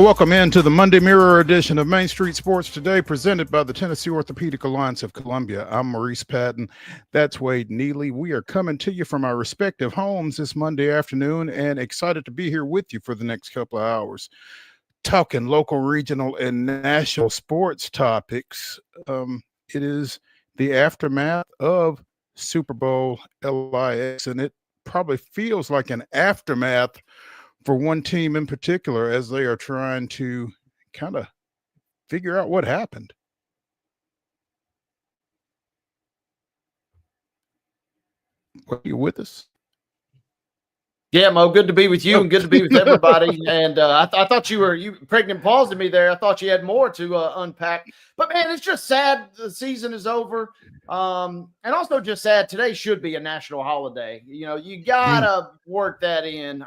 Welcome into the Monday Mirror edition of Main Street Sports Today, presented by the Tennessee Orthopedic Alliance of Columbia. I'm Maurice Patton. That's Wade Neely. We are coming to you from our respective homes this Monday afternoon and excited to be here with you for the next couple of hours, talking local, regional, and national sports topics. It is the aftermath of Super Bowl LIX, and it probably feels like an aftermath for one team in particular as they are trying to kind of figure out what happened. Are you with us? Yeah, Mo, good to be with you and good to be with everybody. And I thought you pregnant paused me there. I thought you had more to unpack. But, man, it's just sad the season is over. And also just sad today should be a national holiday. You know, you got to work that in.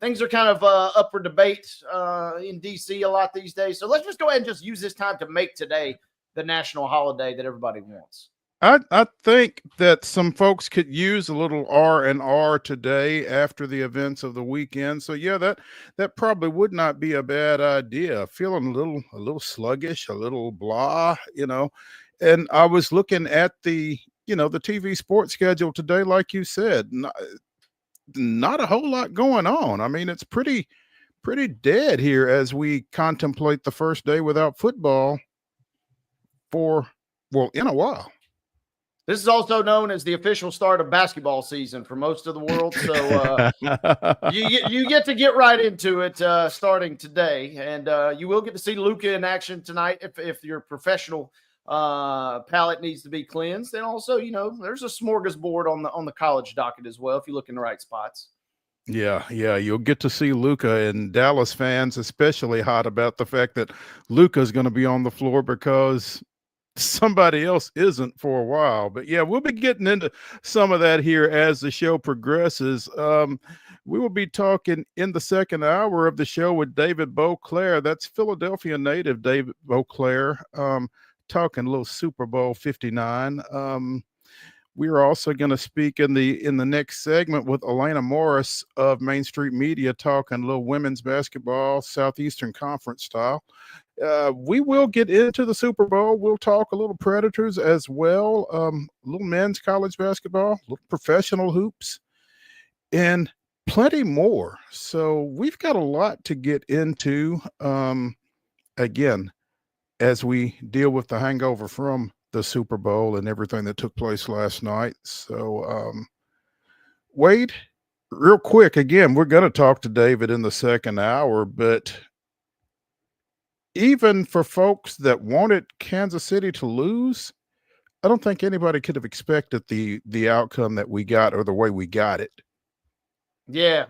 Things are kind of up for debate in D.C. a lot these days. So let's just go ahead and just use this time to make today the national holiday that everybody wants. I think that some folks could use a little R&R today after the events of the weekend. So yeah, that probably would not be a bad idea. Feeling a little sluggish, a little blah, And I was looking at the TV sports schedule today, like you said, not a whole lot going on. I mean, it's pretty dead here as we contemplate the first day without football in a while. This is also known as the official start of basketball season for most of the world. So you get to get right into it starting today. And you will get to see Luka in action tonight if your professional palate needs to be cleansed. And also, there's a smorgasbord on the college docket as well if you look in the right spots. Yeah, you'll get to see Luka, and Dallas fans especially hot about the fact that Luka's going to be on the floor because somebody else isn't for a while. But yeah, we'll be getting into some of that here as the show progresses. We will be talking in the second hour of the show with David BOCLAIR. That's Philadelphia native David BOCLAIR, talking a little Super Bowl 59. We are also going to speak in the next segment with ALAINA Morris of Main Street Media, talking a little women's basketball, Southeastern Conference style. We will get into the Super Bowl. We'll talk a little Predators as well, a little men's college basketball, a little professional hoops, and plenty more. So we've got a lot to get into, again, as we deal with the hangover from the Super Bowl and everything that took place last night. So, Wade, real quick, again, we're going to talk to David in the second hour, but even for folks that wanted Kansas City to lose, I don't think anybody could have expected the outcome that we got or the way we got it. Yeah,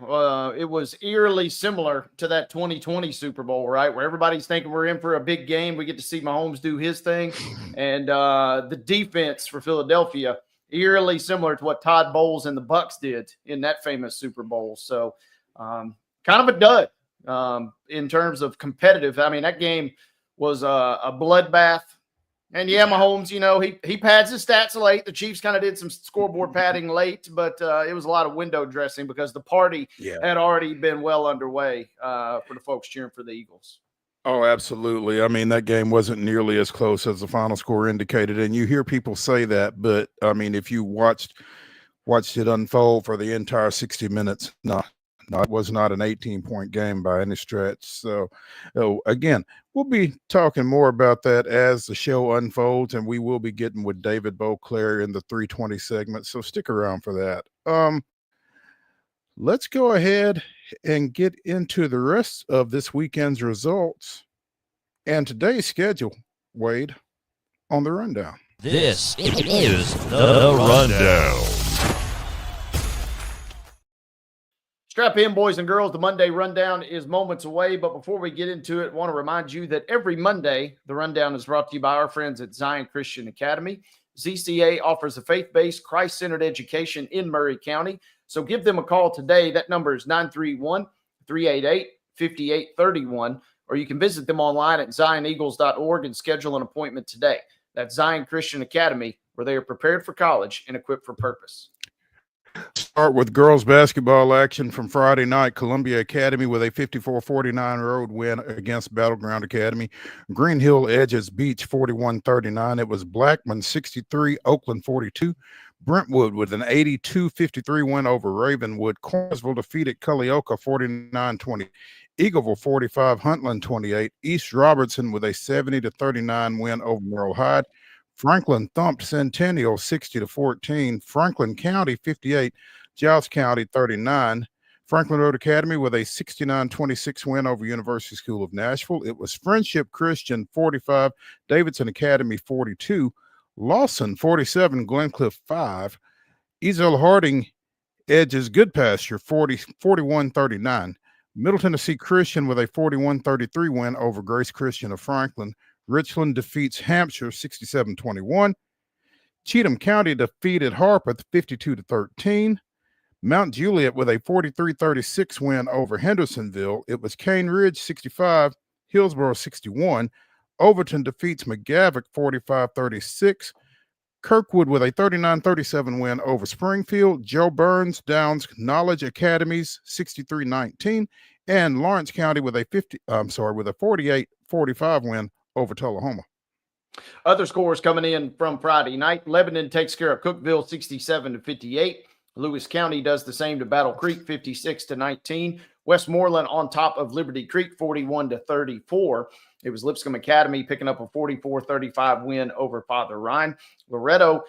it was eerily similar to that 2020 Super Bowl, right? Where everybody's thinking we're in for a big game. We get to see Mahomes do his thing. And the defense for Philadelphia, eerily similar to what Todd Bowles and the Bucs did in that famous Super Bowl. So kind of a dud in terms of competitive. I mean, that game was a bloodbath. And yeah, Mahomes, he pads his stats late. The Chiefs kind of did some scoreboard padding late, but it was a lot of window dressing because the party had already been well underway for the folks cheering for the Eagles. Oh, absolutely. I mean, that game wasn't nearly as close as the final score indicated. And you hear people say that, but I mean, if you watched it unfold for the entire 60 minutes, no, it was not an 18-point game by any stretch. So, again, we'll be talking more about that as the show unfolds, and we will be getting with David BOCLAIR in the 320 segment. So stick around for that. Let's go ahead and get into the rest of this weekend's results and today's schedule, Wade, on the rundown. This is the rundown. Strap in, boys and girls. The Monday Rundown is moments away, but before we get into it, I want to remind you that every Monday, the Rundown is brought to you by our friends at Zion Christian Academy. ZCA offers a faith-based, Christ-centered education in Murray County, so give them a call today. That number is 931-388-5831, or you can visit them online at zioneagles.org and schedule an appointment today. That's Zion Christian Academy, where they are prepared for college and equipped for purpose. Start with girls basketball action from Friday night. Columbia Academy with a 54-49 road win against Battleground Academy. Green Hill edges Beach 41-39. It was Blackman 63, Oakland 42. Brentwood with an 82-53 win over Ravenwood. Cornersville defeated Culleoka 49-20. Eagleville 45, Huntland 28. East Robertson with a 70-39 win over Merle Hyde. Franklin thumped Centennial 60-14. Franklin County 58, Giles County 39. Franklin Road Academy with a 69-26 win over University School of Nashville. It was Friendship Christian 45, Davidson Academy 42. Lawson 47, Glencliff 5. Ezel Harding edges Good Pasture 41-39. Middle Tennessee Christian with a 41-33 win over Grace Christian of Franklin. Richland defeats Hampshire 67-21. Cheatham County defeated Harpeth 52-13. Mount Juliet with a 43-36 win over Hendersonville. It was Cane Ridge 65, Hillsborough 61. Overton defeats McGavock 45-36. Kirkwood with a 39-37 win over Springfield. Joe Burns downs Knowledge Academies 63-19. And Lawrence County with a 48-45 win over Tullahoma. Other scores coming in from Friday night. Lebanon takes care of Cookeville 67-58. Lewis County does the same to Battle Creek 56-19. Westmoreland on top of Liberty Creek 41-34. It was Lipscomb Academy picking up a 44-35 win over Father Ryan. Loretto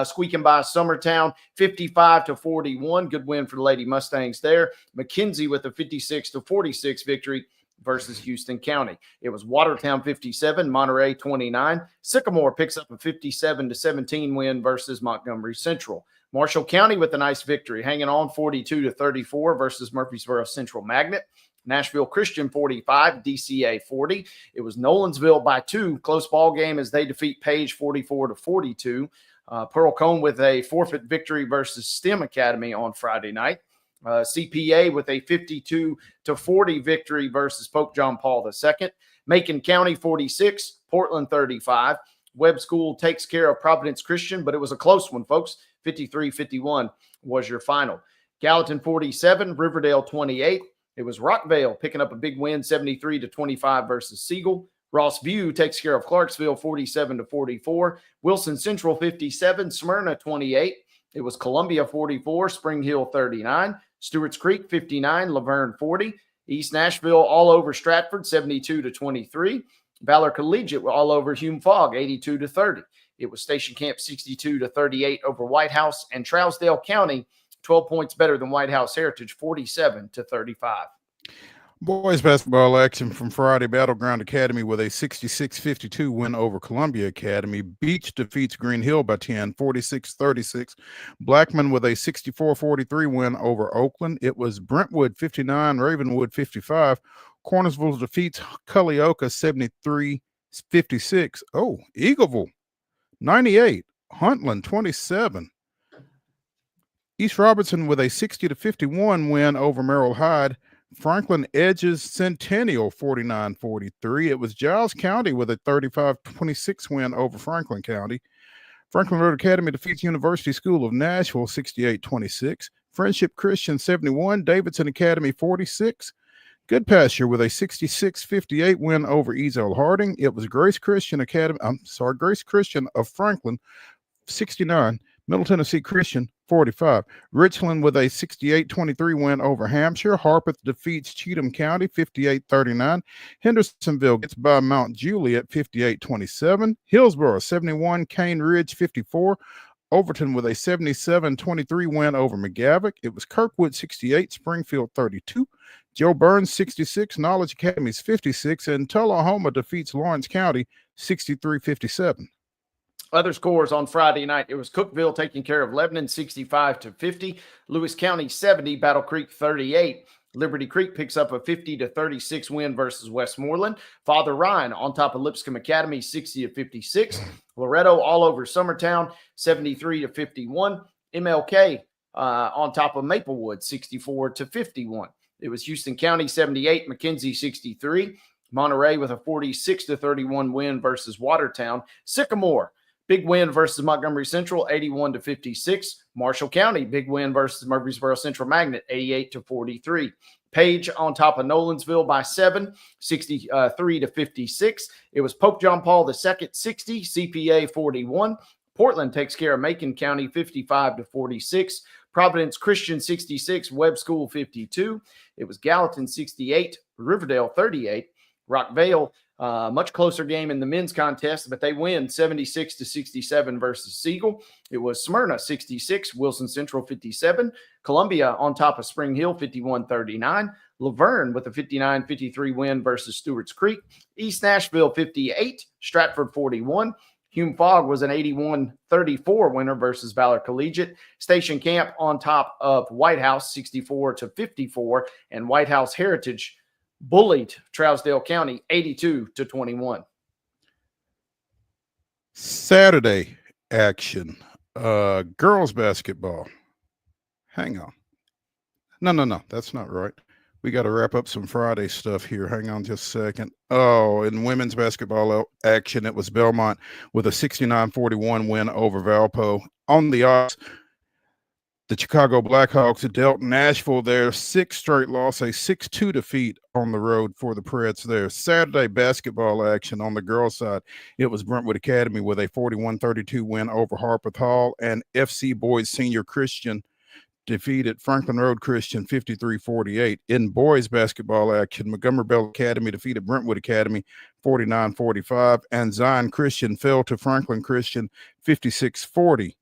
squeaking by Summertown 55-41. Good win for the Lady Mustangs there. McKenzie with a 56-46 victory versus Houston County. It was Watertown 57, Monterey 29. Sycamore picks up a 57-17 win versus Montgomery Central. Marshall County with a nice victory, hanging on 42-34 versus Murfreesboro Central Magnet. Nashville Christian 45, DCA 40. It was Nolensville by 2, close ball game as they defeat Page 44-42. Pearl Cone with a forfeit victory versus STEM Academy on Friday night. CPA with a 52-40 victory versus Pope John Paul II. Macon County 46, Portland 35. Webb School takes care of Providence Christian, but it was a close one, folks. 53-51 was your final. Gallatin 47, Riverdale 28. It was Rockvale picking up a big win, 73-25 versus Siegel. Ross View takes care of Clarksville 47-44. Wilson Central 57, Smyrna 28. It was Columbia 44, Spring Hill 39. Stewart's Creek 59, Laverne 40. East Nashville all over Stratford 72-23. Valor Collegiate all over Hume Fogg 82-30. It was Station Camp 62-38 over White House, and Trousdale County 12 points better than White House Heritage 47-35. Boys basketball action from Friday. Battleground Academy with a 66-52 win over Columbia Academy. Beach defeats Green Hill by 10, 46-36. Blackman with a 64-43 win over Oakland. It was Brentwood 59, Ravenwood 55. Cornersville defeats Culleoka 73-56. Oh, Eagleville 98, Huntland 27. East Robertson with a 60-51 win over Merrill Hyde. Franklin edges Centennial 49-43. It was Giles County with a 35-26 win over Franklin County. Franklin Road Academy defeats University School of Nashville 68-26. Friendship Christian 71, Davidson Academy 46. Good Pasture with a 66-58 win over Ezel Harding. It was Grace Christian of Franklin 69. Middle Tennessee Christian 45. Richland with a 68-23 win over Hampshire. Harpeth defeats Cheatham County 58-39. Hendersonville gets by Mount Juliet 58-27. Hillsborough 71, Cane Ridge 54. Overton with a 77-23 win over McGavock. It was Kirkwood 68, Springfield 32. Joe Burns 66, Knowledge Academies 56, and Tullahoma defeats Lawrence County 63-57. Other scores on Friday night. It was Cookeville taking care of Lebanon 65-50. Lewis County 70, Battle Creek 38. Liberty Creek picks up a 50-36 win versus Westmoreland. Father Ryan on top of Lipscomb Academy 60-56. Loretto all over Summertown 73-51. MLK on top of Maplewood 64-51. It was Houston County 78, McKenzie 63. Monterey with a 46-31 win versus Watertown. Sycamore Big win versus Montgomery Central, 81-56. Marshall County, big win versus Murfreesboro Central Magnet, 88-43. Page on top of Nolensville by 7, 63-56. It was Pope John Paul II, 60, CPA 41. Portland takes care of Macon County, 55-46. Providence Christian 66, Webb School 52. It was Gallatin 68, Riverdale 38. Rockvale, much closer game in the men's contest, but they win 76-67 versus Siegel. It was Smyrna 66, Wilson Central 57. Columbia on top of Spring Hill 51-39. Laverne with a 59-53 win versus Stewart's Creek. East Nashville 58, Stratford 41. Hume Fogg was an 81-34 winner versus Valor Collegiate. Station Camp on top of White House 64-54, and White House Heritage bullied Trousdale County 82-21. Saturday action. Girls basketball. Hang on. No, that's not right. We got to wrap up some Friday stuff here. Hang on just a second. Oh, in women's basketball action, it was Belmont with a 69-41 win over Valpo. On the odds, the Chicago Blackhawks dealt Nashville their sixth straight loss, a 6-2 defeat on the road for the Preds there. Saturday basketball action on the girls' side, it was Brentwood Academy with a 41-32 win over Harpeth Hall, and FC Boys Senior Christian defeated Franklin Road Christian 53-48. In boys basketball action, Montgomery Bell Academy defeated Brentwood Academy 49-45, and Zion Christian fell to Franklin Christian 56-40.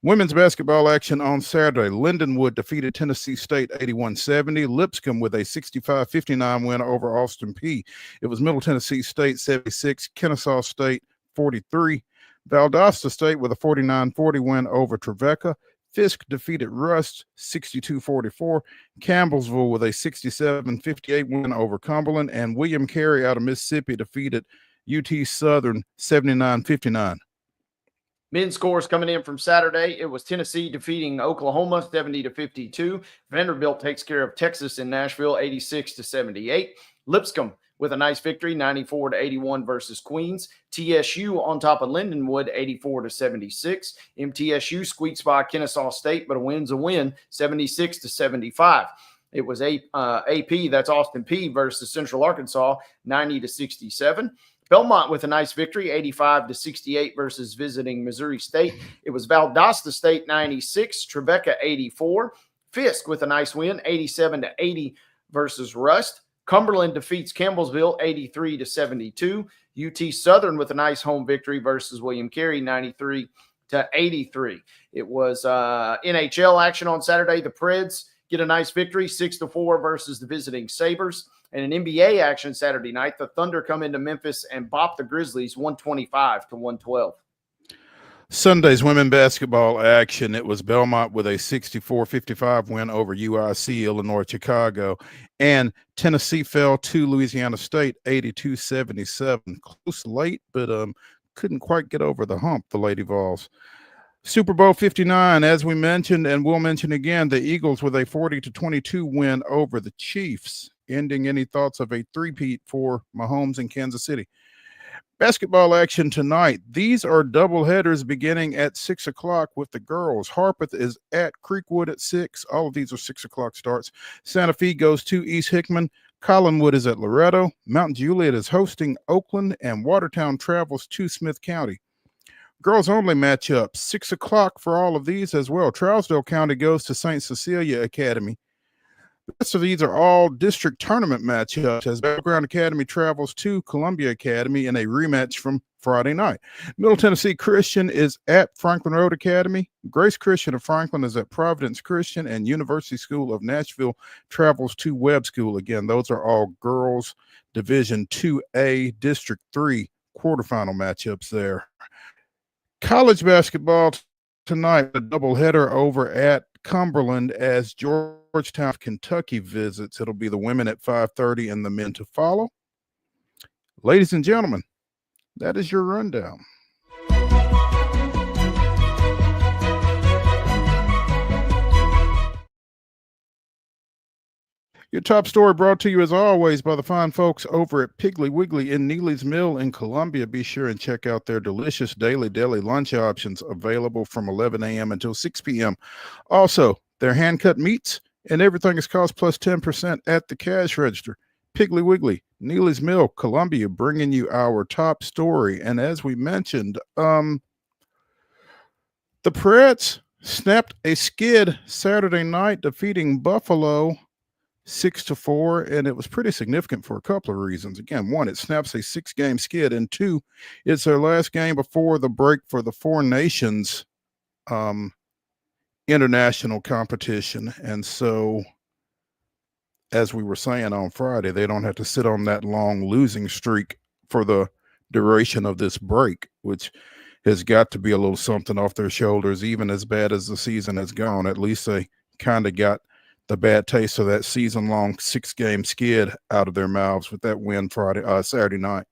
Women's basketball action on Saturday, Lindenwood defeated Tennessee State 81-70. Lipscomb with a 65-59 win over Austin P. It was Middle Tennessee State 76, Kennesaw State 43. Valdosta State with a 49-40 win over Trevecca. Fisk defeated Rust 62-44. Campbellsville with a 67-58 win over Cumberland. And William Carey out of Mississippi defeated UT Southern 79-59. Men's scores coming in from Saturday. It was Tennessee defeating Oklahoma 70-52. Vanderbilt takes care of Texas in Nashville 86-78. Lipscomb with a nice victory 94-81 versus Queens. TSU on top of Lindenwood 84-76. MTSU squeaks by Kennesaw State, but a win's a win 76-75. It was AP, that's Austin P versus Central Arkansas 90-67. Belmont with a nice victory, 85-68 versus visiting Missouri State. It was Valdosta State 96, Trevecca 84. Fisk with a nice win, 87-80 versus Rust. Cumberland defeats Campbellsville 83-72. UT Southern with a nice home victory versus William Carey 93-83. It was NHL action on Saturday. The Preds get a nice victory 6-4 versus the visiting Sabres. And an NBA action Saturday night, the Thunder come into Memphis and bop the Grizzlies 125-112. Sunday's women basketball action, it was Belmont with a 64-55 win over UIC, Illinois, Chicago. And Tennessee fell to Louisiana State 82-77. Close late, but couldn't quite get over the hump, the Lady Vols. Super Bowl 59, as we mentioned, and we'll mention again, the Eagles with a 40-22 win over the Chiefs. Ending any thoughts of a three-peat for Mahomes in Kansas City. Basketball action tonight. These are double headers beginning at 6 o'clock with the girls. Harpeth is at Creekwood at 6. All of these are 6 o'clock starts. Santa Fe goes to East Hickman. Collinwood is at Loretto. Mount Juliet is hosting Oakland, and Watertown travels to Smith County. Girls only matchup, 6 o'clock for all of these as well. Trousdale County goes to St. Cecilia Academy. The rest of these are all district tournament matchups as Battleground Academy travels to Columbia Academy in a rematch from Friday night. Middle Tennessee Christian is at Franklin Road Academy. Grace Christian of Franklin is at Providence Christian, and University School of Nashville travels to Webb School. Again, those are all girls Division 2A District 3 quarterfinal matchups there. College basketball tonight, a doubleheader over at Cumberland as Georgetown, Kentucky visits. It'll be the women at 5:30 and the men to follow. Ladies and gentlemen, that is your rundown. Your top story brought to you as always by the fine folks over at Piggly Wiggly in Neely's Mill in Columbia. Be sure and check out their delicious daily deli lunch options available from 11 a.m. until 6 p.m. Also, their hand-cut meats and everything is cost plus 10% at the cash register. Piggly Wiggly, Neely's Mill, Columbia, bringing you our top story. And as we mentioned, the Preds snapped a skid Saturday night, defeating Buffalo 6-4, and it was pretty significant for a couple of reasons. Again, one, it snaps a 6-game skid, and two, it's their last game before the break for the Four Nations international competition. And so, as we were saying on Friday, they don't have to sit on that long losing streak for the duration of this break, which has got to be a little something off their shoulders. Even as bad as the season has gone, at least they kind of got the bad taste of that season-long 6-game skid out of their mouths with that win Saturday night.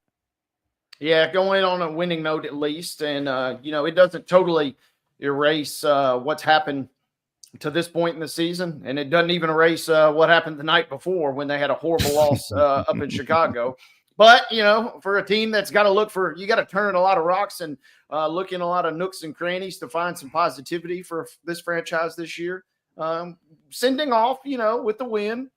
Yeah, going on a winning note at least. And, it doesn't totally erase what's happened to this point in the season. And it doesn't even erase what happened the night before when they had a horrible loss up in Chicago. But, for a team that's got to you got to turn a lot of rocks and look in a lot of nooks and crannies to find some positivity for this franchise this year. Sending off, with the win.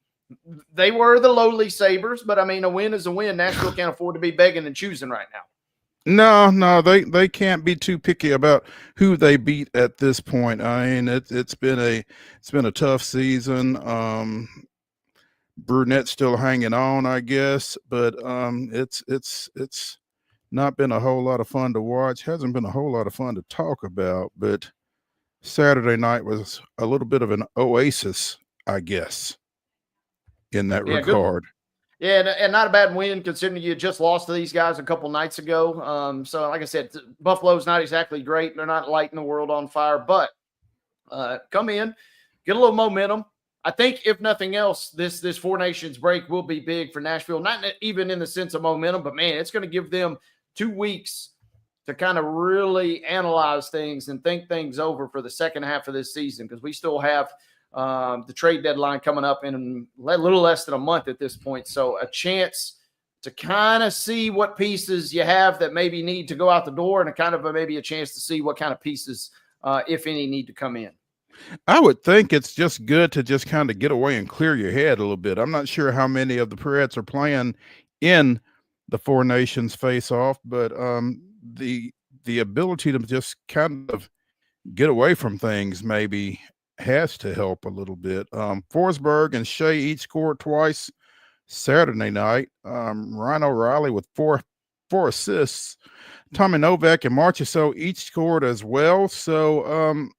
They were the lowly Sabres, but a win is a win. Nashville can't afford to be begging and choosing right now. No, they can't be too picky about who they beat at this point. I mean, it's been a tough season. Brunette's still hanging on, I guess, but it's not been a whole lot of fun to watch. Hasn't been a whole lot of fun to talk about, but Saturday night was a little bit of an oasis, I guess, in that regard. Yeah, and not a bad win considering you just lost to these guys a couple nights ago. So, like I said, Buffalo's not exactly great. They're not lighting the world on fire, but come in, get a little momentum. I think, if nothing else, this Four Nations break will be big for Nashville, not even in the sense of momentum, but, man, it's going to give them 2 weeks to kind of really analyze things and think things over for the second half of this season, because we still have the trade deadline coming up in a little less than a month at this point. So a chance to kind of see what pieces you have that maybe need to go out the door, and maybe a chance to see what kind of pieces, if any, need to come in. I would think it's just good to just kind of get away and clear your head a little bit. I'm not sure how many of the Preds are playing in the Four Nations face-off, but the ability to just kind of get away from things maybe has to help a little bit. Forsberg and Shea each scored twice Saturday night. Ryan O'Reilly with four assists. Tommy Novak and Marchessault each scored as well. So,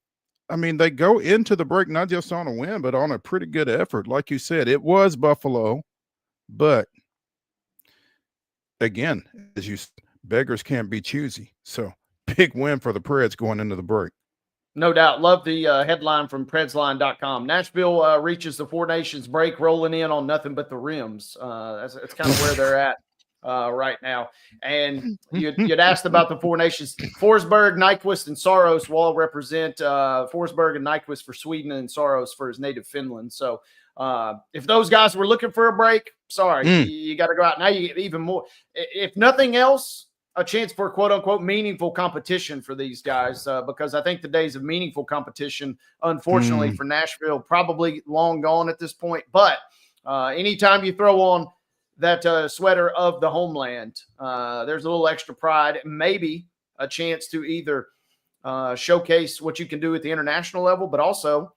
they go into the break not just on a win, but on a pretty good effort. Like you said, it was Buffalo, but again, as you said, beggars can't be choosy. So, big win for the Preds going into the break. No doubt. Love the headline from Predsline.com. Nashville reaches the Four Nations break, rolling in on nothing but the rims. That's kind of where they're at right now. And you'd asked about the Four Nations. Forsberg, Nyquist, and Saros will all represent Forsberg and Nyquist for Sweden and Saros for his native Finland. So if those guys were looking for a break, sorry, you got to go out. Now you get even more. If nothing else, a chance for quote unquote meaningful competition for these guys, because I think the days of meaningful competition, unfortunately for Nashville, probably long gone at this point. But anytime you throw on that sweater of the homeland, there's a little extra pride, maybe a chance to either showcase what you can do at the international level, but also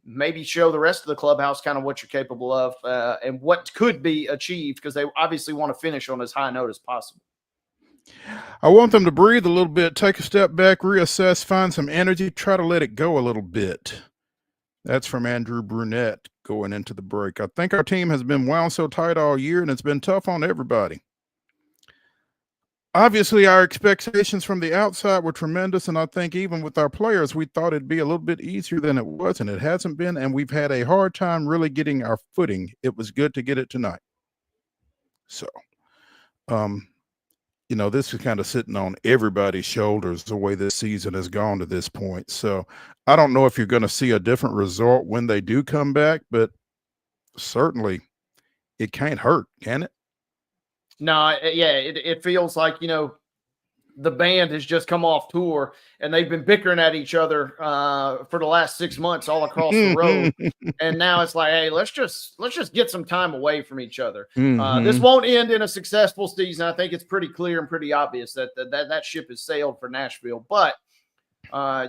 maybe show the rest of the clubhouse kind of what you're capable of and what could be achieved, because they obviously want to finish on as high a note as possible. I want them to breathe a little bit, take a step back, reassess, find some energy, try to let it go a little bit. That's from Andrew Brunette going into the break. I think our team has been wound so tight all year, and it's been tough on everybody. Obviously, our expectations from the outside were tremendous, and I think even with our players, we thought it'd be a little bit easier than it was, and it hasn't been, and we've had a hard time really getting our footing. It was good to get it tonight. So, this is kind of sitting on everybody's shoulders the way this season has gone to this point. So I don't know if you're going to see a different result when they do come back, but certainly it can't hurt, can it? No, yeah, it feels like, the band has just come off tour and they've been bickering at each other for the last 6 months all across the road. And now it's like, hey, let's just get some time away from each other. This won't end in a successful season. I think it's pretty clear and pretty obvious that ship has sailed for Nashville. But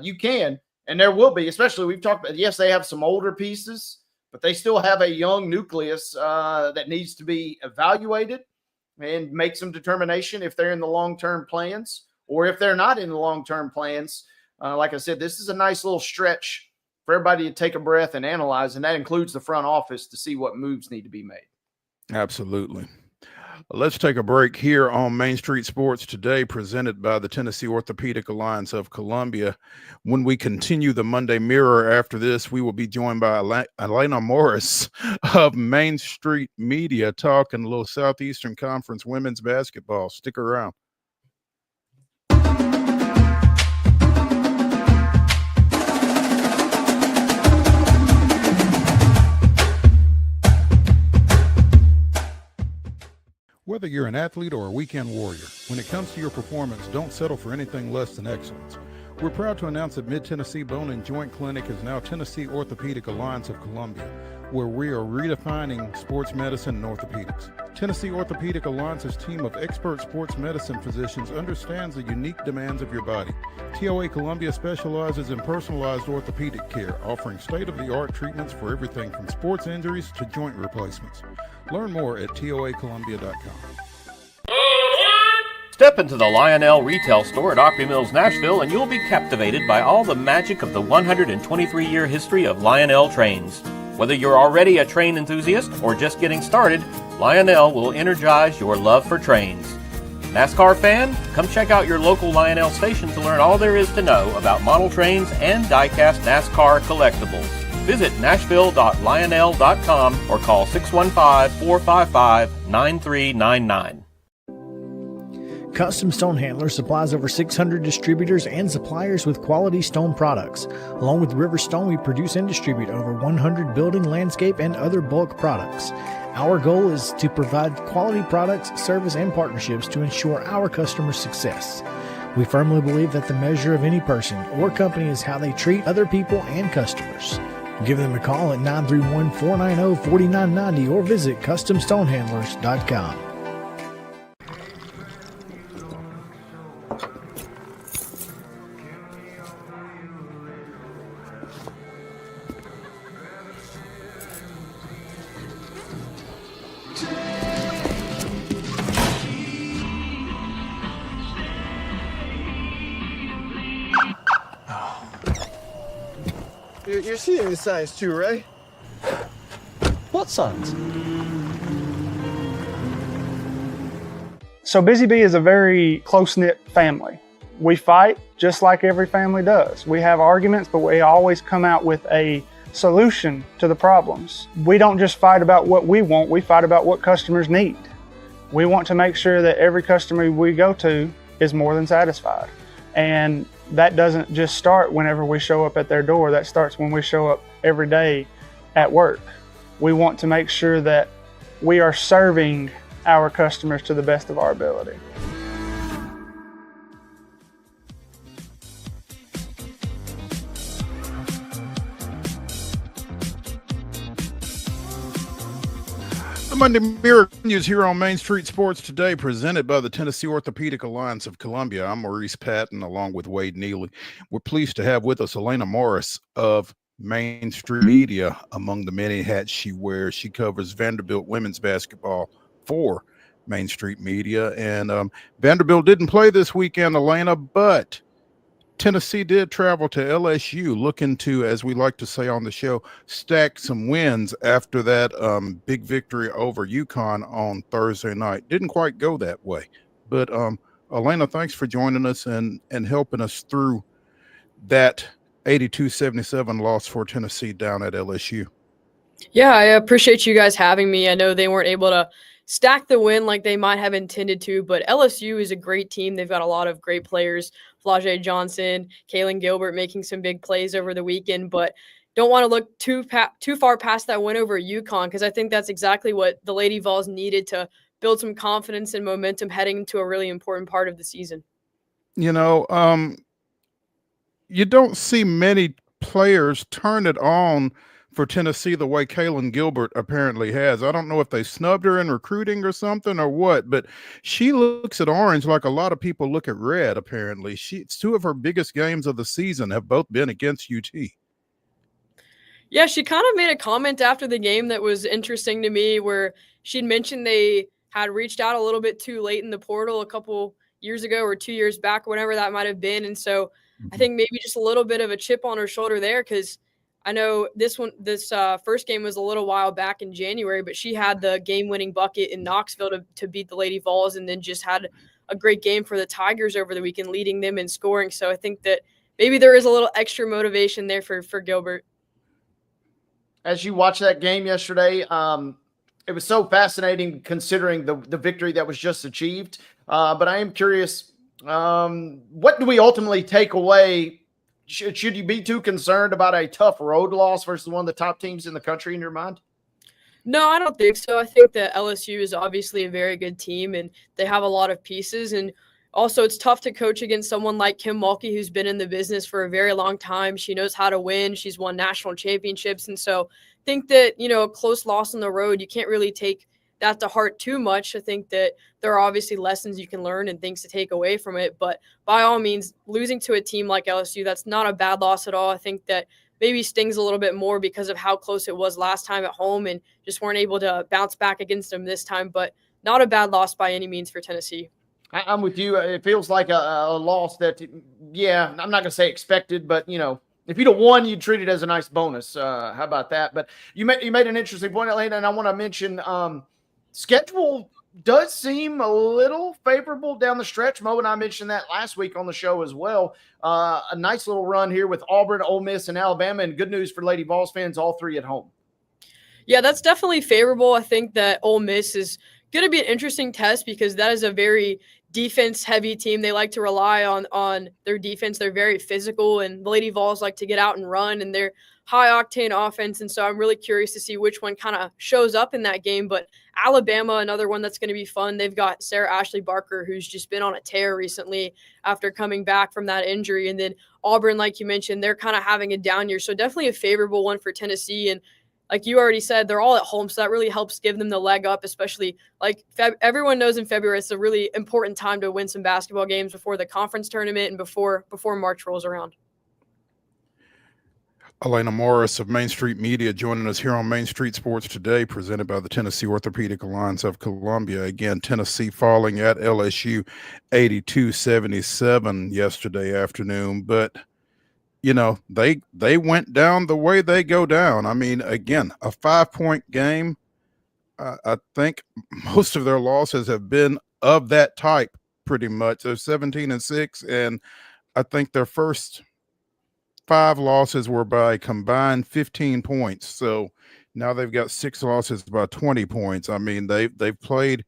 you can, and there will be, especially we've talked about, yes, they have some older pieces, but they still have a young nucleus that needs to be evaluated and make some determination if they're in the long-term plans or if they're not in the long-term plans. Like I said, this is a nice little stretch for everybody to take a breath and analyze, and that includes the front office to see what moves need to be made. Absolutely. Let's take a break here on Main Street Sports Today, presented by the Tennessee Orthopedic Alliance of Columbia. When we continue the Monday Mirror after this, we will be joined by ALAINA Morris of Main Street Media, talking a little Southeastern Conference women's basketball. Stick around. Whether you're an athlete or a weekend warrior, when it comes to your performance, don't settle for anything less than excellence. We're proud to announce that Mid-Tennessee Bone and Joint Clinic is now Tennessee Orthopedic Alliance of Columbia, where we are redefining sports medicine and orthopedics. Tennessee Orthopedic Alliance's team of expert sports medicine physicians understands the unique demands of your body. TOA Columbia specializes in personalized orthopedic care, offering state-of-the-art treatments for everything from sports injuries to joint replacements. Learn more at toacolumbia.com. Step into the Lionel retail store at Opry Mills, Nashville, and you'll be captivated by all the magic of the 123-year history of Lionel trains. Whether you're already a train enthusiast or just getting started, Lionel will energize your love for trains. NASCAR fan? Come check out your local Lionel station to learn all there is to know about model trains and die-cast NASCAR collectibles. Visit nashville.lionel.com or call 615-455-9399. Custom Stone Handler supplies over 600 distributors and suppliers with quality stone products. Along with River Stone, we produce and distribute over 100 building, landscape, and other bulk products. Our goal is to provide quality products, service, and partnerships to ensure our customers' success. We firmly believe that the measure of any person or company is how they treat other people and customers. Give them a call at 931-490-4990 or visit CustomStonehandlers.com. You're seeing the signs too, right? What signs? So Busy Bee is a very close-knit family. We fight just like every family does. We have arguments, but we always come out with a solution to the problems. We don't just fight about what we want, we fight about what customers need. We want to make sure that every customer we go to is more than satisfied. And that doesn't just start whenever we show up at their door, that starts when we show up every day at work. We want to make sure that we are serving our customers to the best of our ability. The Monday Mirror continues here on Main Street Sports Today, presented by the Tennessee Orthopedic Alliance of Columbia. I'm Maurice Patton, along with Wade Neely. We're pleased to have with us ALAINA Morris of Main Street Media. Among the many hats she wears, she covers Vanderbilt women's basketball for Main Street Media. And Vanderbilt didn't play this weekend, ALAINA, but Tennessee did travel to LSU, looking to, as we like to say on the show, stack some wins after that big victory over UConn on Thursday night. Didn't quite go that way. But ALAINA, thanks for joining us and helping us through that 82-77 loss for Tennessee down at LSU. Yeah, I appreciate you guys having me. I know they weren't able to stack the win like they might have intended to, but LSU is a great team. They've got a lot of great players. Flau'jae Johnson, Kaylin Gilbert making some big plays over the weekend. But don't want to look too far past that win over UConn, because I think that's exactly what the Lady Vols needed to build some confidence and momentum heading into a really important part of the season. You know, you don't see many players turn it on for Tennessee the way Kaylin Gilbert apparently has. I don't know if they snubbed her in recruiting or something or what, but she looks at orange like a lot of people look at red, apparently. Two of her biggest games of the season have both been against UT. Yeah, she kind of made a comment after the game that was interesting to me, where she'd mentioned they had reached out a little bit too late in the portal a couple years ago or 2 years back, whenever that might have been. And so I think maybe just a little bit of a chip on her shoulder there, because I know this first game was a little while back in January, but she had the game-winning bucket in Knoxville to beat the Lady Vols, and then just had a great game for the Tigers over the weekend, leading them in scoring. So I think that maybe there is a little extra motivation there for Gilbert. As you watched that game yesterday, it was so fascinating considering the victory that was just achieved. But I am curious, what do we ultimately take away? Should you be too concerned about a tough road loss versus one of the top teams in the country in your mind? No, I don't think so. I think that LSU is obviously a very good team, and they have a lot of pieces. And also, it's tough to coach against someone like Kim Mulkey, who's been in the business for a very long time. She knows how to win. She's won national championships. And so I think that, a close loss on the road, you can't really take that to heart too much. I think that there are obviously lessons you can learn and things to take away from it. But by all means, losing to a team like LSU, that's not a bad loss at all. I think that maybe stings a little bit more because of how close it was last time at home and just weren't able to bounce back against them this time. But not a bad loss by any means for Tennessee. I'm with you. It feels like a loss that, I'm not going to say expected, but, if you'd have won, you'd treat it as a nice bonus. How about that? But you made an interesting point, ALAINA, and I want to mention schedule does seem a little favorable down the stretch. Mo and I mentioned that last week on the show as well. A nice little run here with Auburn, Ole Miss, and Alabama, and good news for Lady Vols fans, all three at home. Yeah, that's definitely favorable. I think that Ole Miss is going to be an interesting test because that is a very defense-heavy team. They like to rely on their defense. They're very physical, and the Lady Vols like to get out and run, and they're high-octane offense. And so I'm really curious to see which one kind of shows up in that game. But Alabama, another one that's going to be fun. They've got Sarah Ashley Barker, who's just been on a tear recently after coming back from that injury. And then Auburn, like you mentioned, they're kind of having a down year. So definitely a favorable one for Tennessee. And like you already said, they're all at home, so that really helps give them the leg up, especially like everyone knows in February, it's a really important time to win some basketball games before the conference tournament and before March rolls around. ALAINA Morris of Main Street Media joining us here on Main Street Sports Today, presented by the Tennessee Orthopedic Alliance of Columbia. Again, Tennessee falling at LSU 82-77 yesterday afternoon, but they went down the way they go down. I mean, again, a 5-point game. I think most of their losses have been of that type pretty much. They're 17-6, and I think their first 5 losses were by combined 15 points. So now they've got 6 losses by 20 points. I mean, they've played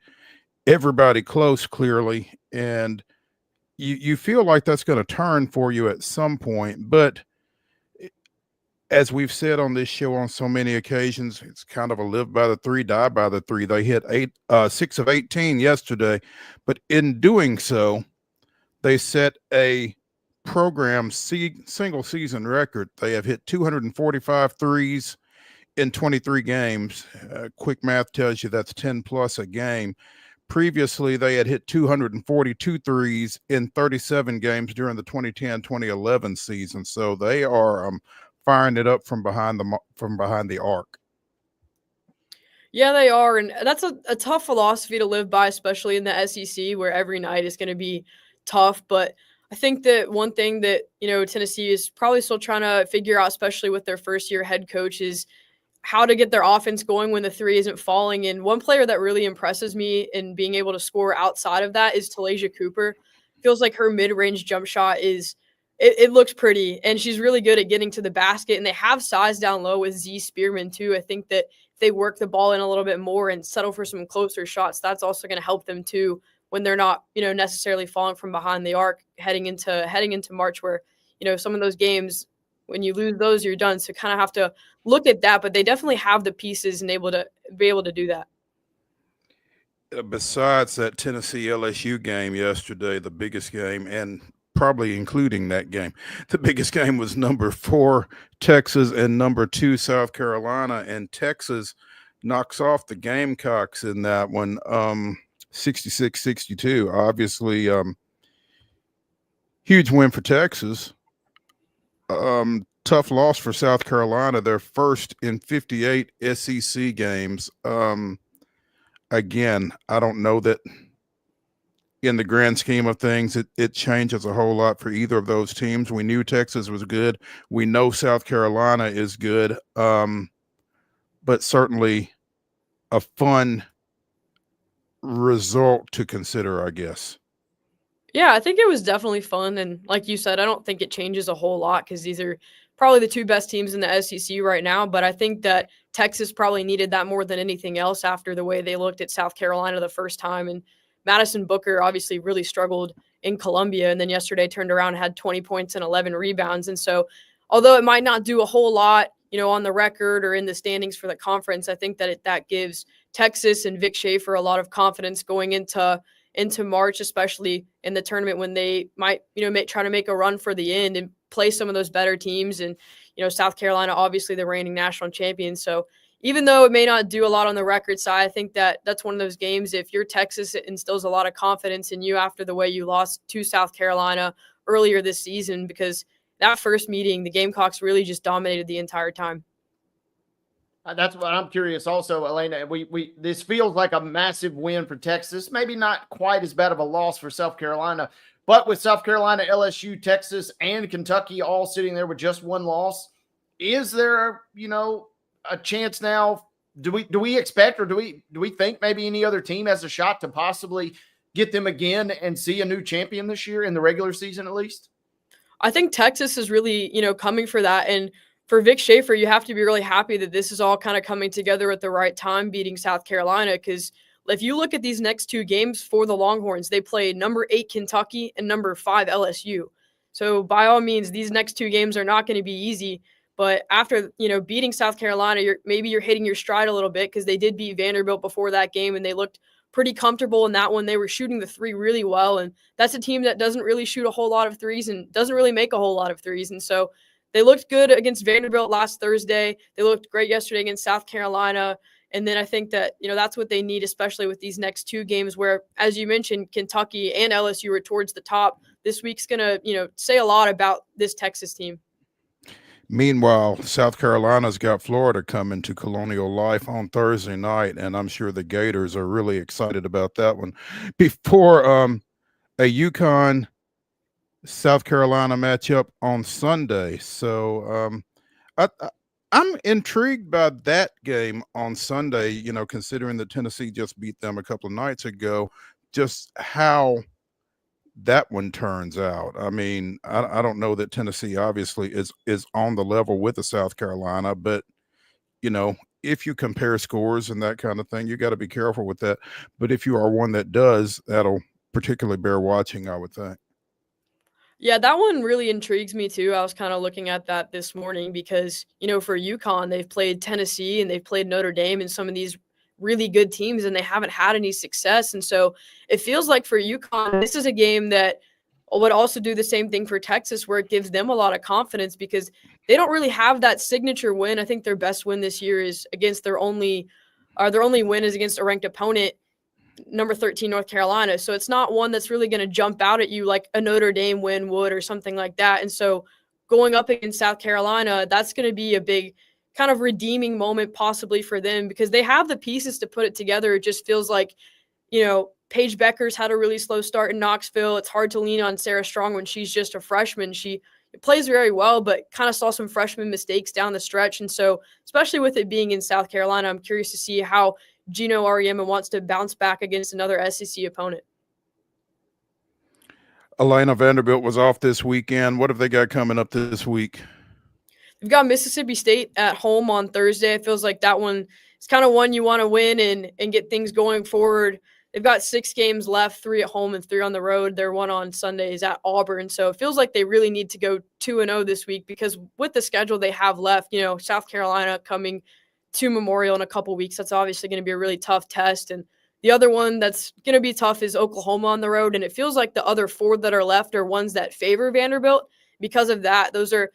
everybody close, clearly, and you feel like that's going to turn for you at some point. But as we've said on this show on so many occasions, it's kind of a live by the 3, die by the 3. They hit 6 of 18 yesterday, but in doing so, they set a program single season record. They have hit 245 threes in 23 games. Quick math tells you that's 10 plus a game. Previously, they had hit 242 threes in 37 games during the 2010-2011 season. So they are firing it up from behind the arc. Yeah, they are, and that's a tough philosophy to live by, especially in the SEC, where every night is going to be tough. But I think that one thing that Tennessee is probably still trying to figure out, especially with their first-year head coach, is how to get their offense going when the 3 isn't falling. And one player that really impresses me in being able to score outside of that is Talasia Cooper. Feels like her mid-range jump shot it looks pretty, and she's really good at getting to the basket. And they have size down low with Z Spearman too. I think that if they work the ball in a little bit more and settle for some closer shots, that's also going to help them too when they're not, necessarily falling from behind the arc heading into March, where, some of those games When you lose those, you're done. So kind of have to look at that, but they definitely have the pieces and be able to do that. Besides that Tennessee LSU game yesterday, the biggest game, and probably including that game, the biggest game was number 4 Texas and number 2 South Carolina, and Texas knocks off the Gamecocks in that one, 66-62. Obviously, huge win for Texas. Tough loss for South Carolina, their first in 58 SEC games. Again, I don't know that in the grand scheme of things, it changes a whole lot for either of those teams. We knew Texas was good. We know South Carolina is good, but certainly a fun result to consider, I guess. Yeah, I think it was definitely fun. And like you said, I don't think it changes a whole lot because these are probably the 2 best teams in the SEC right now. But I think that Texas probably needed that more than anything else after the way they looked at South Carolina the first time. And Madison Booker obviously really struggled in Columbia. And then yesterday turned around and had 20 points and 11 rebounds. And so although it might not do a whole lot, on the record or in the standings for the conference, I think that that gives Texas and Vic Schaefer a lot of confidence going into March, especially in the tournament when they might, try to make a run for the end and play some of those better teams. And, South Carolina, obviously the reigning national champion. So even though it may not do a lot on the record side, I think that that's one of those games. If you're Texas, it instills a lot of confidence in you after the way you lost to South Carolina earlier this season, because that first meeting, the Gamecocks really just dominated the entire time. That's what I'm curious also, Alaina. This feels like a massive win for Texas. Maybe not quite as bad of a loss for South Carolina, but with South Carolina, LSU, Texas, and Kentucky all sitting there with just 1 loss, is there, a chance now? Do we expect, or do we think maybe any other team has a shot to possibly get them again and see a new champion this year in the regular season at least? I think Texas is really, coming for that. And for Vic Schaefer, you have to be really happy that this is all kind of coming together at the right time, beating South Carolina. Because if you look at these next 2 games for the Longhorns, they played number 8 Kentucky and number 5 LSU. So by all means, these next 2 games are not going to be easy. But after, beating South Carolina, you're hitting your stride a little bit, because they did beat Vanderbilt before that game and they looked pretty comfortable in that one. They were shooting the 3 really well. And that's a team that doesn't really shoot a whole lot of threes and doesn't really make a whole lot of threes. And so they looked good against Vanderbilt last Thursday. They looked great yesterday against South Carolina. And then I think that, that's what they need, especially with these next 2 games where, as you mentioned, Kentucky and LSU are towards the top. This week's going to, say a lot about this Texas team. Meanwhile, South Carolina's got Florida coming to Colonial Life on Thursday night, and I'm sure the Gators are really excited about that one. Before a UConn South Carolina matchup on Sunday. So I'm intrigued by that game on Sunday, considering that Tennessee just beat them a couple of nights ago, just how that one turns out. I mean, I don't know that Tennessee obviously is on the level with the South Carolina, but if you compare scores and that kind of thing, you got to be careful with that. But if you are one that does, that'll particularly bear watching, I would think. Yeah, that one really intrigues me too. I was kind of looking at that this morning because, for UConn, they've played Tennessee and they've played Notre Dame and some of these really good teams, and they haven't had any success. And so it feels like for UConn, this is a game that would also do the same thing for Texas, where it gives them a lot of confidence because they don't really have that signature win. I think their best win this year is against their only win is against a ranked opponent, number 13 North Carolina. So it's not one that's really going to jump out at you like a Notre Dame win would or something like that. And so going up against South Carolina, that's going to be a big kind of redeeming moment possibly for them because they have the pieces to put it together. It just feels like, Paige Becker's had a really slow start in Knoxville. It's hard to lean on Sarah Strong when she's just a freshman. She plays very well, but kind of saw some freshman mistakes down the stretch. And so, especially with it being in South Carolina, I'm curious to see how Gino Auriemma wants to bounce back against another SEC opponent. ALAINA Vanderbilt was off this weekend. What have they got coming up this week? They've got Mississippi State at home on Thursday. It feels like that one is kind of one you want to win and get things going forward they've got 6 games left, 3 at home and 3 on the road. Their one on Sunday is at Auburn. So it feels like they really need to go 2-0 this week, because with the schedule they have left, South Carolina coming to Memorial in a couple weeks, that's obviously going to be a really tough test. And the other one that's going to be tough is Oklahoma on the road. And it feels like the other 4 that are left are ones that favor Vanderbilt. Because of that, those are,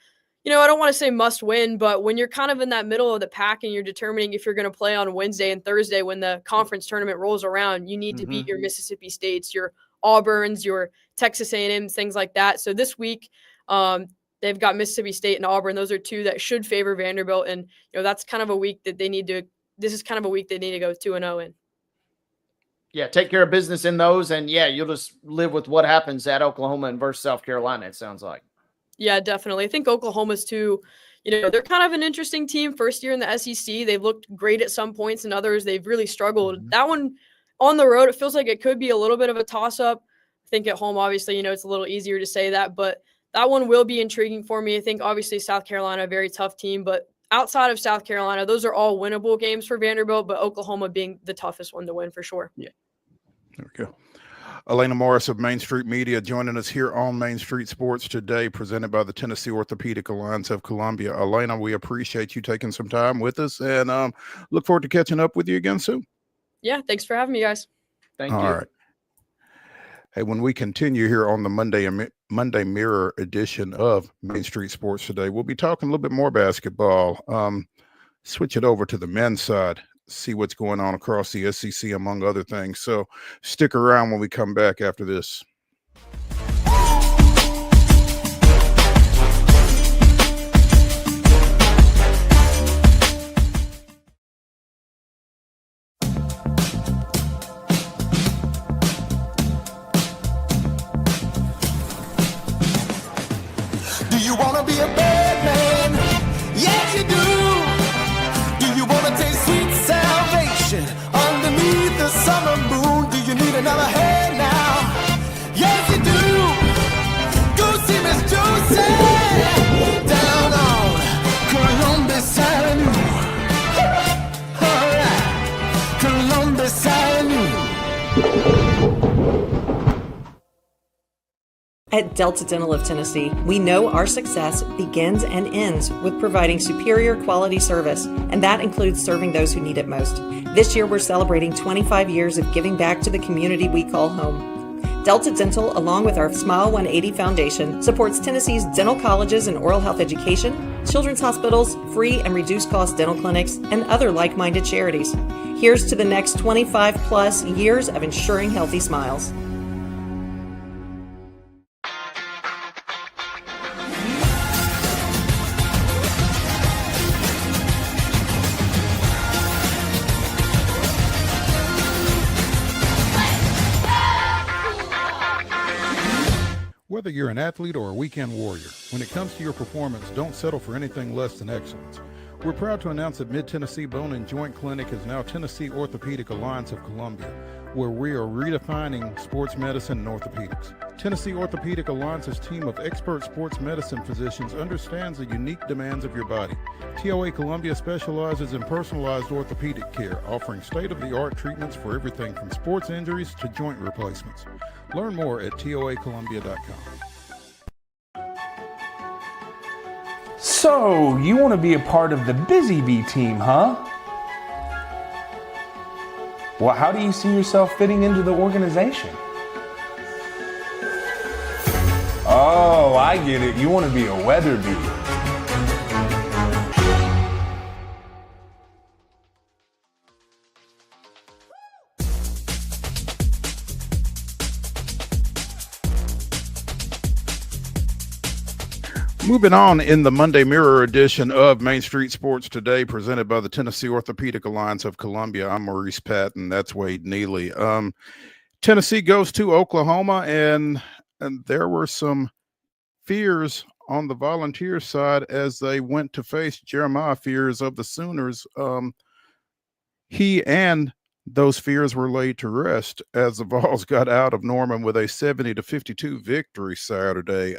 I don't want to say must win, but when you're kind of in that middle of the pack and you're determining if you're going to play on Wednesday and Thursday when the conference tournament rolls around, you need to beat your Mississippi States, your Auburns, your Texas A&Ms, things like that. So this week, they've got Mississippi State and Auburn. Those are 2 that should favor Vanderbilt. And, that's kind of a week that this is kind of a week they need to go 2-0 in. Yeah, take care of business in those. And, you'll just live with what happens at Oklahoma and versus South Carolina, it sounds like. Yeah, definitely. I think Oklahoma's too, they're kind of an interesting team. First year in the SEC. They've looked great at some points, and others they've really struggled. That one on the road, it feels like it could be a little bit of a toss-up. I think at home, obviously, it's a little easier to say that, but that one will be intriguing for me. I think obviously South Carolina, a very tough team, but outside of South Carolina, those are all winnable games for Vanderbilt, but Oklahoma being the toughest one to win for sure. Yeah. There we go. ALAINA Morris of Main Street Media joining us here on Main Street Sports today, presented by the Tennessee Orthopedic Alliance of Columbia. ALAINA, we appreciate you taking some time with us, and look forward to catching up with you again soon. Yeah, thanks for having me, guys. Thank you. All right. Hey, when we continue here on the Monday Mirror edition of Main Street Sports today, we'll be talking a little bit more basketball. Switch it over to the men's side. See what's going on across the SEC, among other things. So stick around when we come back after this. Do you want to be a bad man? Yes, you do. Do you want to taste sweet salvation underneath the summer moon? Do you need another hand now? Yes, you do. Go see Miss Josie down on Columbus Avenue. All right, Columbus Avenue. At Delta Dental of Tennessee, we know our success begins and ends with providing superior quality service, and that includes serving those who need it most. This year, we're celebrating 25 years of giving back to the community we call home. Delta Dental, along with our Smile 180 Foundation, supports Tennessee's dental colleges and oral health education, children's hospitals, free and reduced cost dental clinics, and other like-minded charities. Here's to the next 25 plus years of ensuring healthy smiles. Whether you're an athlete or a weekend warrior, when it comes to your performance, don't settle for anything less than excellence. We're proud to announce that Mid-Tennessee Bone and Joint Clinic is now Tennessee Orthopedic Alliance of Columbia, where we are redefining sports medicine and orthopedics. Tennessee Orthopedic Alliance's team of expert sports medicine physicians understands the unique demands of your body. TOA Columbia specializes in personalized orthopedic care, offering state-of-the-art treatments for everything from sports injuries to joint replacements. Learn more at toacolumbia.com. So, you want to be a part of the Busy Bee team, huh? Well, how do you see yourself fitting into the organization? Oh, I get it. You want to be a weather bee. Moving on in the Monday Mirror edition of Main Street Sports Today, presented by the Tennessee Orthopedic Alliance of Columbia. I'm Maurice Patton. That's Wade Neely. Tennessee goes to Oklahoma, and there were some fears on the Volunteers side as they went to face Jeremiah Fears of the Sooners. He and those fears were laid to rest as the Vols got out of Norman with a 70-52 victory Saturday.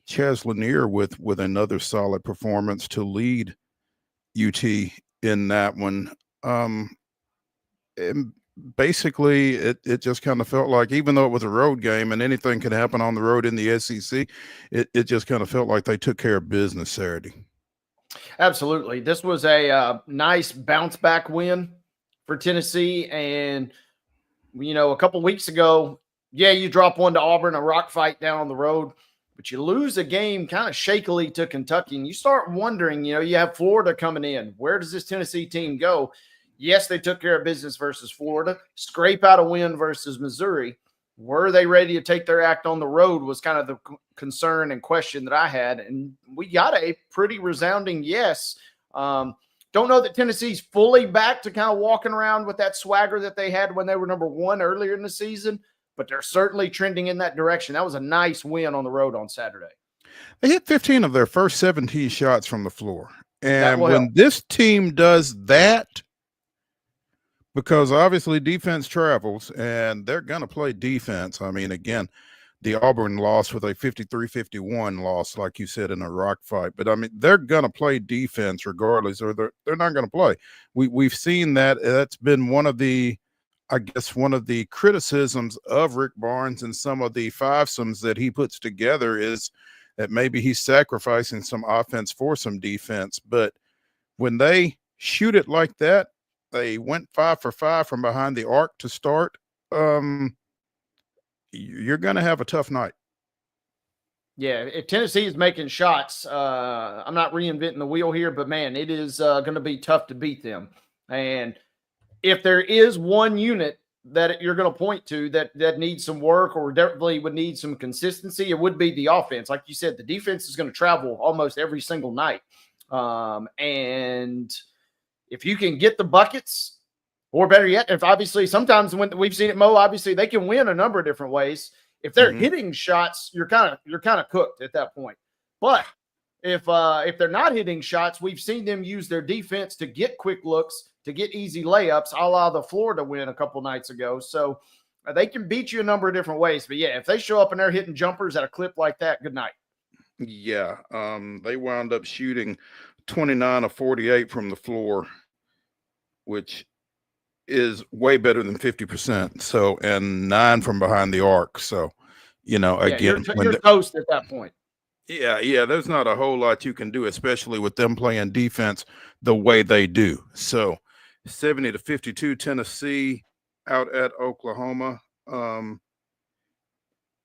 Chaz Lanier with another solid performance to lead UT in that one. basically it just kind of felt like, even though it was a road game and anything could happen on the road in the SEC, it just kind of felt like they took care of business Saturday. Absolutely. This was a nice bounce back win for Tennessee. And, a couple weeks ago, you drop one to Auburn, a rock fight down on the road, but you lose a game kind of shakily to Kentucky. And you start wondering, you have Florida coming in. Where does this Tennessee team go? Yes, they took care of business versus Florida, scrape out a win versus Missouri. Were they ready to take their act on the road was kind of the concern and question that I had. And we got a pretty resounding yes. Don't know that Tennessee's fully back to kind of walking around with that swagger that they had when they were number one earlier in the season, but they're certainly trending in that direction. That was a nice win on the road on Saturday. They hit 15 of their first 17 shots from the floor. And when this team does that, because obviously defense travels and they're going to play defense. I mean, again, the Auburn loss with a 53-51 loss, like you said, in a rock fight. But, I mean, they're going to play defense regardless, or they're not going to play. We've seen that. That's been one of the criticisms of Rick Barnes and some of the fivesomes that he puts together is that maybe he's sacrificing some offense for some defense. But when they shoot it like that, they went 5 for 5 from behind the arc to start. You're going to have a tough night. Yeah, if Tennessee is making shots, I'm not reinventing the wheel here, but man, it is going to be tough to beat them. And if there is one unit that you're going to point to that needs some work or definitely would need some consistency, it would be the offense. Like you said, the defense is going to travel almost every single night. And if you can get the buckets, or better yet, if obviously sometimes when we've seen it, Mo, obviously they can win a number of different ways. If they're hitting shots, you're kind of cooked at that point. But if they're not hitting shots, we've seen them use their defense to get quick looks, to get easy layups, a la the Florida win a couple nights ago. So they can beat you a number of different ways. But yeah, if they show up and they're hitting jumpers at a clip like that, good night. Yeah, they wound up shooting 29 of 48 from the floor, which is way better than 50%. So, and 9 from behind the arc. So, again, you're toast at that point. Yeah. There's not a whole lot you can do, especially with them playing defense the way they do. So, 70-52 Tennessee out at Oklahoma.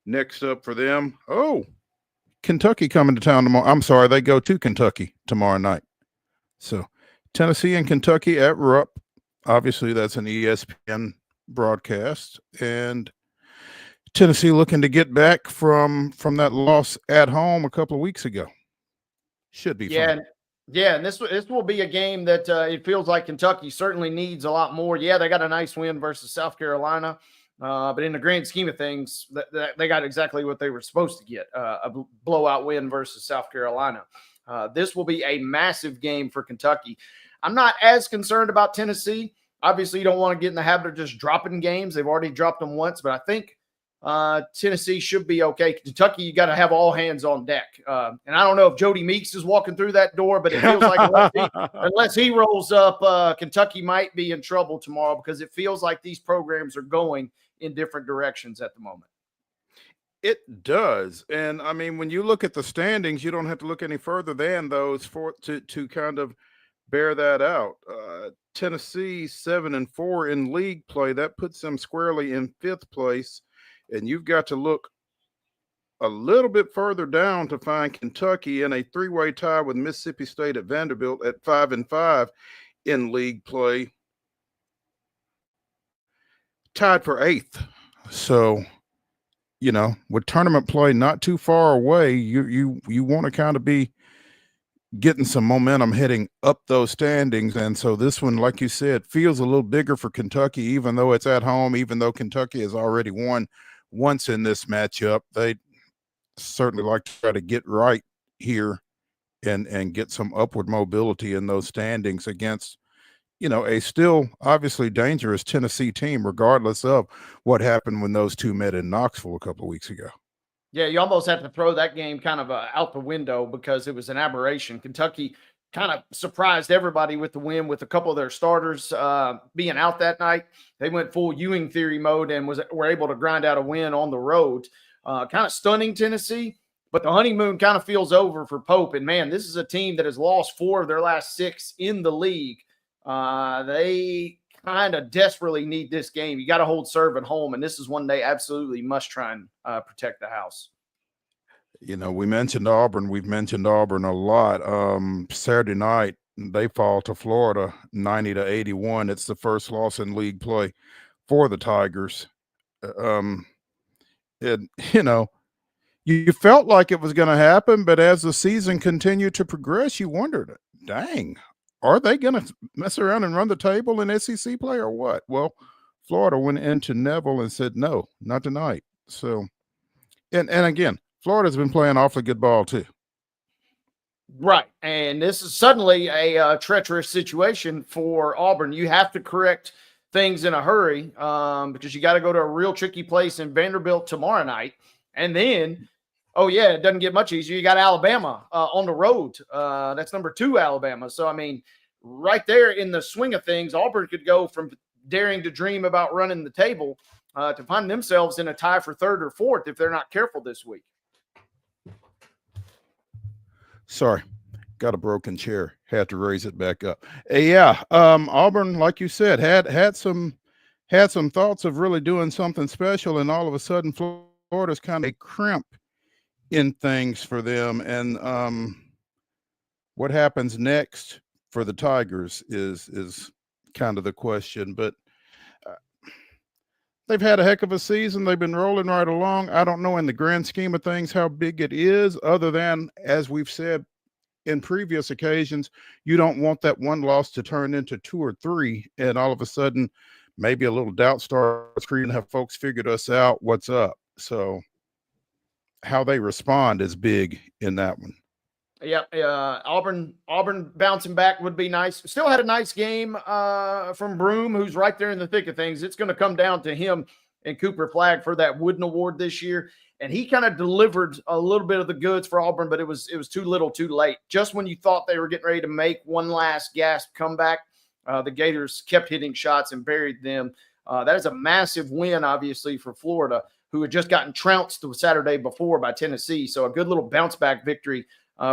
Next up for them, Kentucky coming to town tomorrow. I'm sorry, they go to Kentucky tomorrow night. So, Tennessee and Kentucky at Rupp. Obviously, that's an ESPN broadcast. And Tennessee looking to get back from that loss at home a couple of weeks ago. Should be fun. Yeah, and this will be a game that it feels like Kentucky certainly needs a lot more. Yeah, they got a nice win versus South Carolina. But in the grand scheme of things, they got exactly what they were supposed to get, a blowout win versus South Carolina. This will be a massive game for Kentucky. I'm not as concerned about Tennessee. Obviously, you don't want to get in the habit of just dropping games. They've already dropped them once, but I think Tennessee should be okay. Kentucky, you got to have all hands on deck. And I don't know if Jody Meeks is walking through that door, but it feels like unless he rolls up, Kentucky might be in trouble tomorrow because it feels like these programs are going in different directions at the moment. It does. And I mean, when you look at the standings, you don't have to look any further than those to kind of bear that out. Tennessee 7-4 in league play. That puts them squarely in 5th place. And you've got to look a little bit further down to find Kentucky in a 3-way tie with Mississippi State at Vanderbilt at 5-5 in league play, tied for 8th. So, with tournament play not too far away, you want to kind of be getting some momentum heading up those standings. And so this one, like you said, feels a little bigger for Kentucky, even though it's at home, even though Kentucky has already won once in this matchup. They certainly like to try to get right here and get some upward mobility in those standings against, a still obviously dangerous Tennessee team, regardless of what happened when those two met in Knoxville a couple of weeks ago. Yeah, you almost have to throw that game kind of out the window because it was an aberration. Kentucky kind of surprised everybody with the win with a couple of their starters being out that night. They went full Ewing theory mode and were able to grind out a win on the road. Kind of stunning Tennessee, but the honeymoon kind of feels over for Pope. And man, this is a team that has lost 4 of their last 6 in the league. They kind of desperately need this game. You got to hold serve at home, and this is one they absolutely must try and protect the house. You know, we mentioned Auburn. We've mentioned Auburn a lot. Saturday night, they fall to Florida 90-81. It's the first loss in league play for the Tigers. And, you know, you felt like it was going to happen, but as the season continued to progress, you wondered, dang, are they going to mess around and run the table in SEC play or what? Well, Florida went into Neville and said, no, not tonight. So, and again, Florida's been playing awfully good ball too. Right. And this is suddenly a treacherous situation for Auburn. You have to correct things in a hurry because you got to go to a real tricky place in Vanderbilt tomorrow night. And then, oh, yeah, it doesn't get much easier. You got Alabama on the road. That's number 2 Alabama. So, I mean, right there in the swing of things, Auburn could go from daring to dream about running the table to find themselves in a tie for 3rd or 4th if they're not careful this week. Sorry, got a broken chair. Had to raise it back up. Yeah, Auburn, like you said, had some thoughts of really doing something special, and all of a sudden, Florida's kind of a crimp in things for them. And what happens next for the Tigers is kind of the question. But they've had a heck of a season. They've been rolling right along. I don't know in the grand scheme of things how big it is, other than, as we've said in previous occasions, you don't want that one loss to turn into 2 or 3, and all of a sudden maybe a little doubt starts creeping. Have folks figured us out? What's up? So how they respond is big in that one. Yeah, Auburn bouncing back would be nice. Still had a nice game from Broome, who's right there in the thick of things. It's going to come down to him and Cooper Flagg for that Wooden Award this year, and he kind of delivered a little bit of the goods for Auburn, but it was too little, too late. Just when you thought they were getting ready to make one last gasp comeback, the Gators kept hitting shots and buried them. That is a massive win, obviously, for Florida, who had just gotten trounced the Saturday before by Tennessee. So a good little bounce back victory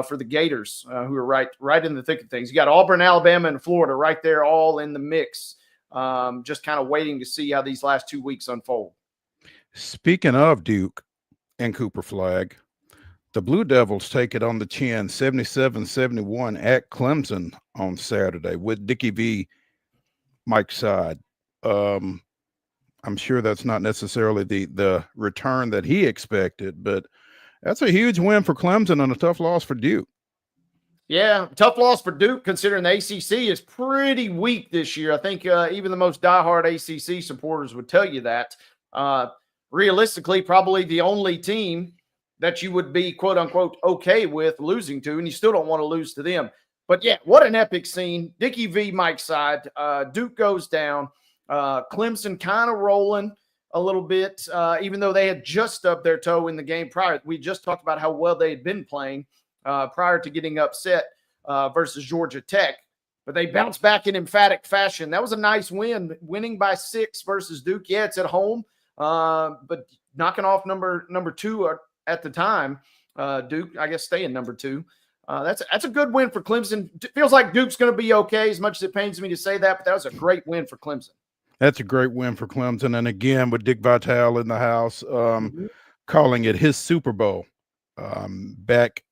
for the Gators, who are right in the thick of things. You got Auburn, Alabama, and Florida right there, all in the mix. Just kind of waiting to see how these last 2 weeks unfold. Speaking of Duke and Cooper Flagg, the Blue Devils take it on the chin, 77-71 at Clemson on Saturday with Dickie V, Mike's side. I'm sure that's not necessarily the return that he expected, but that's a huge win for Clemson and a tough loss for Duke. Yeah, tough loss for Duke, considering the ACC is pretty weak this year. I think even the most diehard ACC supporters would tell you that. Realistically, probably the only team that you would be, quote unquote, okay with losing to, and you still don't want to lose to them. But yeah, what an epic scene. Dickie V, Mike's side. Duke goes down. Clemson kind of rolling a little bit, even though they had just stubbed their toe in the game prior. We just talked about how well they had been playing prior to getting upset versus Georgia Tech. But they bounced back in emphatic fashion. That was a nice win, winning by 6 versus Duke. Yeah, it's at home, but knocking off number 2 at the time. Duke, I guess, staying number 2. That's a good win for Clemson. It feels like Duke's going to be okay, as much as it pains me to say that, but that was a great win for Clemson. That's a great win for Clemson. And again, with Dick Vitale in the house, calling it his Super Bowl, back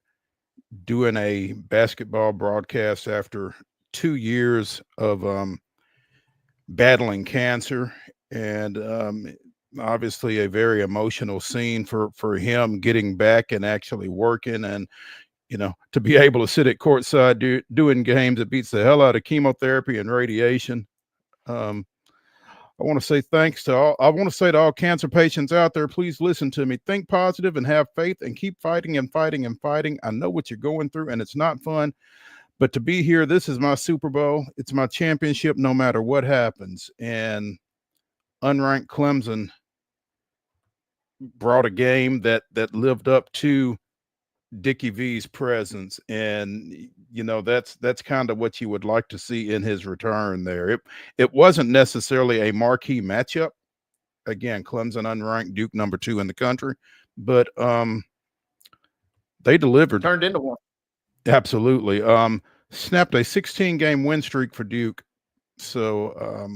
doing a basketball broadcast after 2 years of battling cancer. And obviously a very emotional scene for him getting back and actually working. And, you know, to be able to sit at courtside doing games that beats the hell out of chemotherapy and radiation. I want to say thanks to all. I want to say to all cancer patients out there, please listen to me. Think positive and have faith and keep fighting and fighting and fighting. I know what you're going through and it's not fun, but to be here, this is my Super Bowl. It's my championship no matter what happens. And unranked Clemson brought a game that lived up to Dickie V's presence, and that's kind of what you would like to see in his return there. It wasn't necessarily a marquee matchup. Again, Clemson unranked, Duke number 2 in the country, but they delivered. Turned into one. Absolutely. Snapped a 16-game win streak for Duke. So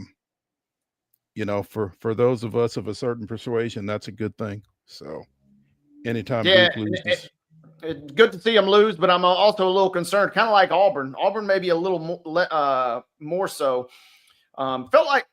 for those of us of a certain persuasion, that's a good thing. So anytime Yeah, Duke loses. It's good to see them lose, but I'm also a little concerned, kind of like Auburn. Auburn maybe a little more so. Felt like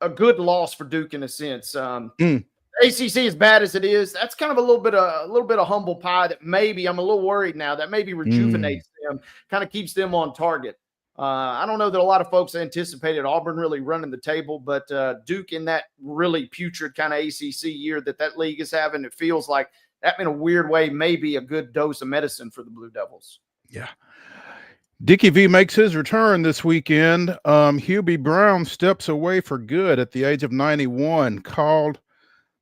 a good loss for Duke in a sense. ACC, as bad as it is, that's kind of a little bit of humble pie that maybe I'm a little worried now that maybe rejuvenates them, kind of keeps them on target. I don't know that a lot of folks anticipated Auburn really running the table, but Duke in that really putrid kind of ACC year that league is having, it feels like that in a weird way may be a good dose of medicine for the Blue Devils. Yeah. Dickie V makes his return this weekend. Hubie Brown steps away for good at the age of 91, called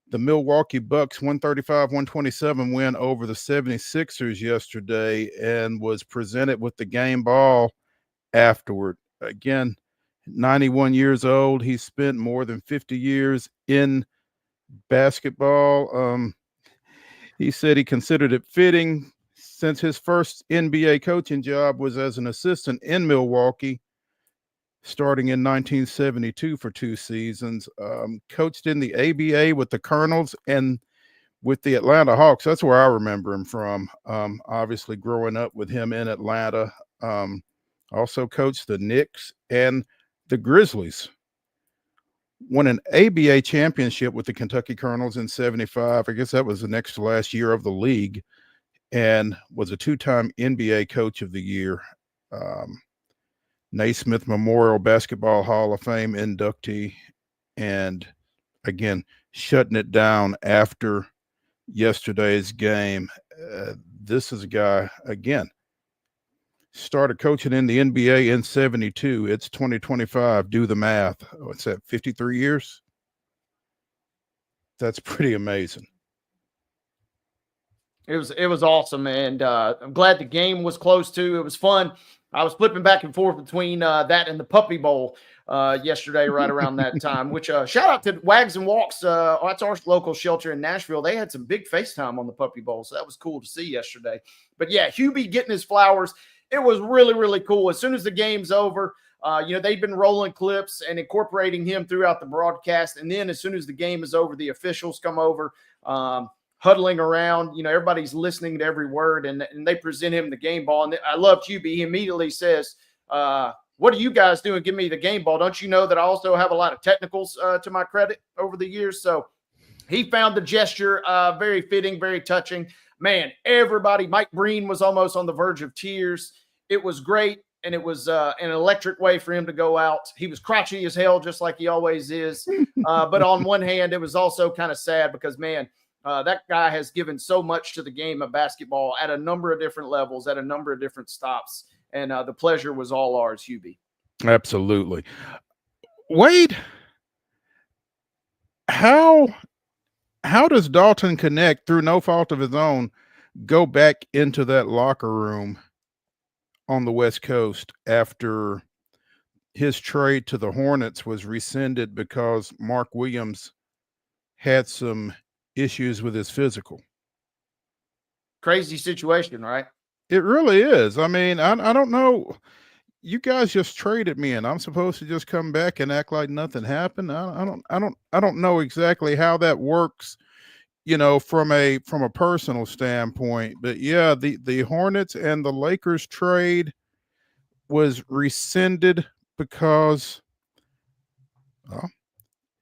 the Milwaukee Bucks 135-127 win over the 76ers yesterday, and was presented with the game ball afterward. Again, 91 years old. He spent more than 50 years in basketball. He said he considered it fitting since his first NBA coaching job was as an assistant in Milwaukee, starting in 1972 for 2 seasons. Coached in the ABA with the Colonels and with the Atlanta Hawks. That's where I remember him from. Obviously growing up with him in Atlanta. Also coached the Knicks and the Grizzlies. Won an ABA championship with the Kentucky Colonels in 75. I guess that was the next to last year of the league, and was a 2-time NBA Coach of the Year. Naismith Memorial Basketball Hall of Fame inductee, and again, shutting it down after yesterday's game. This is a guy, again, started coaching in the NBA in 72. It's 2025. Do the math. What's that, 53 years? That's pretty amazing. It was awesome, and I'm glad the game was close too. It was fun. I was flipping back and forth between that and the Puppy Bowl yesterday, right around that time. Which shout out to Wags and Walks. That's our local shelter in Nashville. They had some big FaceTime on the Puppy Bowl, so that was cool to see yesterday. But yeah, Hubie getting his flowers. It was really, really cool. As soon as the game's over, they've been rolling clips and incorporating him throughout the broadcast. And then as soon as the game is over, the officials come over, huddling around. Everybody's listening to every word, and they present him the game ball. And I love Hubie. He immediately says, what are you guys doing? Give me the game ball. Don't you know that I also have a lot of technicals to my credit over the years? So he found the gesture very fitting, very touching. Man, everybody, Mike Breen was almost on the verge of tears. It was great, and it was an electric way for him to go out. He was crotchety as hell, just like he always is. But on one hand, it was also kind of sad because, man, that guy has given so much to the game of basketball at a number of different levels, at a number of different stops. And the pleasure was all ours, Hubie. Absolutely. Wade, how does Dalton Connect, through no fault of his own, go back into that locker room on the West Coast after his trade to the Hornets was rescinded because Mark Williams had some issues with his physical? Crazy situation, right? It really is. I mean, I don't know. You guys just traded me, and I'm supposed to just come back and act like nothing happened. I don't know exactly how that works, from a personal standpoint. But yeah, the Hornets and the Lakers trade was rescinded because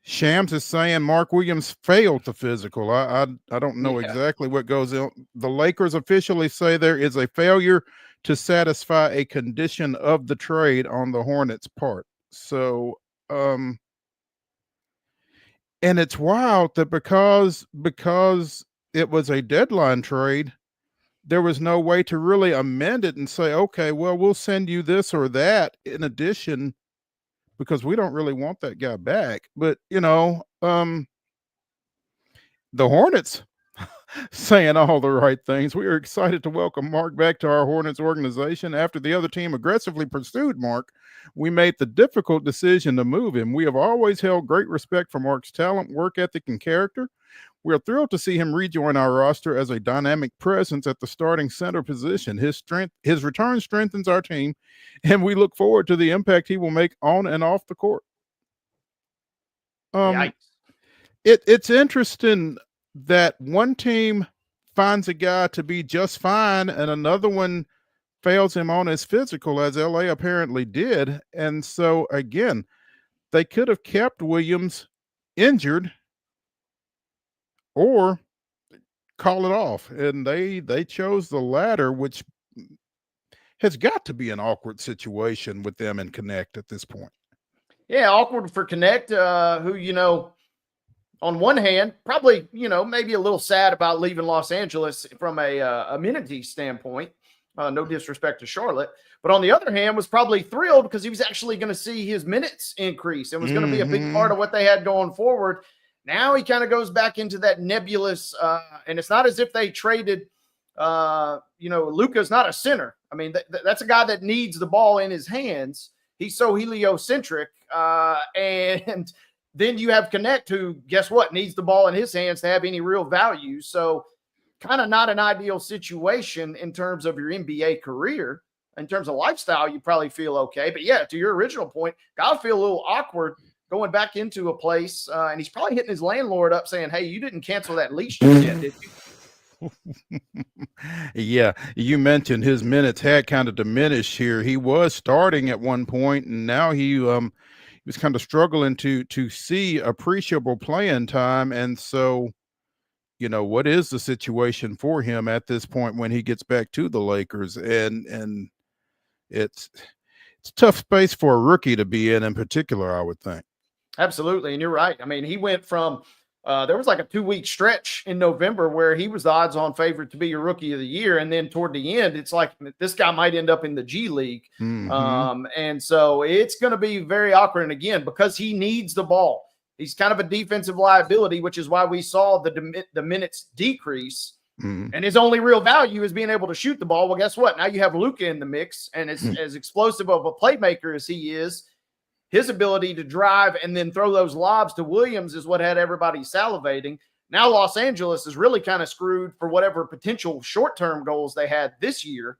Shams is saying Mark Williams failed the physical. I don't know exactly what goes on. The Lakers officially say there is a failure to satisfy a condition of the trade on the Hornets' part. So, and it's wild that because it was a deadline trade, there was no way to really amend it and say, okay, well, we'll send you this or that in addition, because we don't really want that guy back. But, the Hornets, saying all the right things. We are excited to welcome Mark back to our Hornets organization. After the other team aggressively pursued Mark, we made the difficult decision to move him. We have always held great respect for Mark's talent, work ethic, and character. We are thrilled to see him rejoin our roster as a dynamic presence at the starting center position. His return strengthens our team, and we look forward to the impact he will make on and off the court. Yikes. It's interesting that one team finds a guy to be just fine and another one fails him on his physical, as LA apparently did. And so again, they could have kept Williams injured or call it off, and they chose the latter, which has got to be an awkward situation with them and Connect at this point. Yeah, awkward for Connect, who, on one hand, probably, maybe a little sad about leaving Los Angeles from a amenity standpoint. No disrespect to Charlotte. But on the other hand, was probably thrilled because he was actually going to see his minutes increase and was going to be a big part of what they had going forward. Now he kind of goes back into that nebulous, and it's not as if they traded, Luka's not a center. I mean, that's a guy that needs the ball in his hands. He's so heliocentric. And then you have Connect, who, guess what, needs the ball in his hands to have any real value. So kind of not an ideal situation in terms of your NBA career. In terms of lifestyle, you probably feel okay. But yeah, to your original point, gotta feel a little awkward going back into a place. And he's probably hitting his landlord up saying, hey, you didn't cancel that lease yet, did you? Yeah, you mentioned his minutes had kind of diminished here. He was starting at one point, and now he was kind of struggling to see appreciable playing time. And so, what is the situation for him at this point when he gets back to the Lakers? And it's a tough space for a rookie to be in particular, I would think. Absolutely, and you're right. I mean, he went from there was like a 2-week stretch in November where he was the odds-on favorite to be your rookie of the year, and then toward the end, it's like this guy might end up in the G League, and so it's going to be very awkward. And again, because he needs the ball, he's kind of a defensive liability, which is why we saw the minutes decrease. And his only real value is being able to shoot the ball. Well, guess what? Now you have Luka in the mix, and as explosive of a playmaker as he is, his ability to drive and then throw those lobs to Williams is what had everybody salivating. Now Los Angeles is really kind of screwed for whatever potential short-term goals they had this year,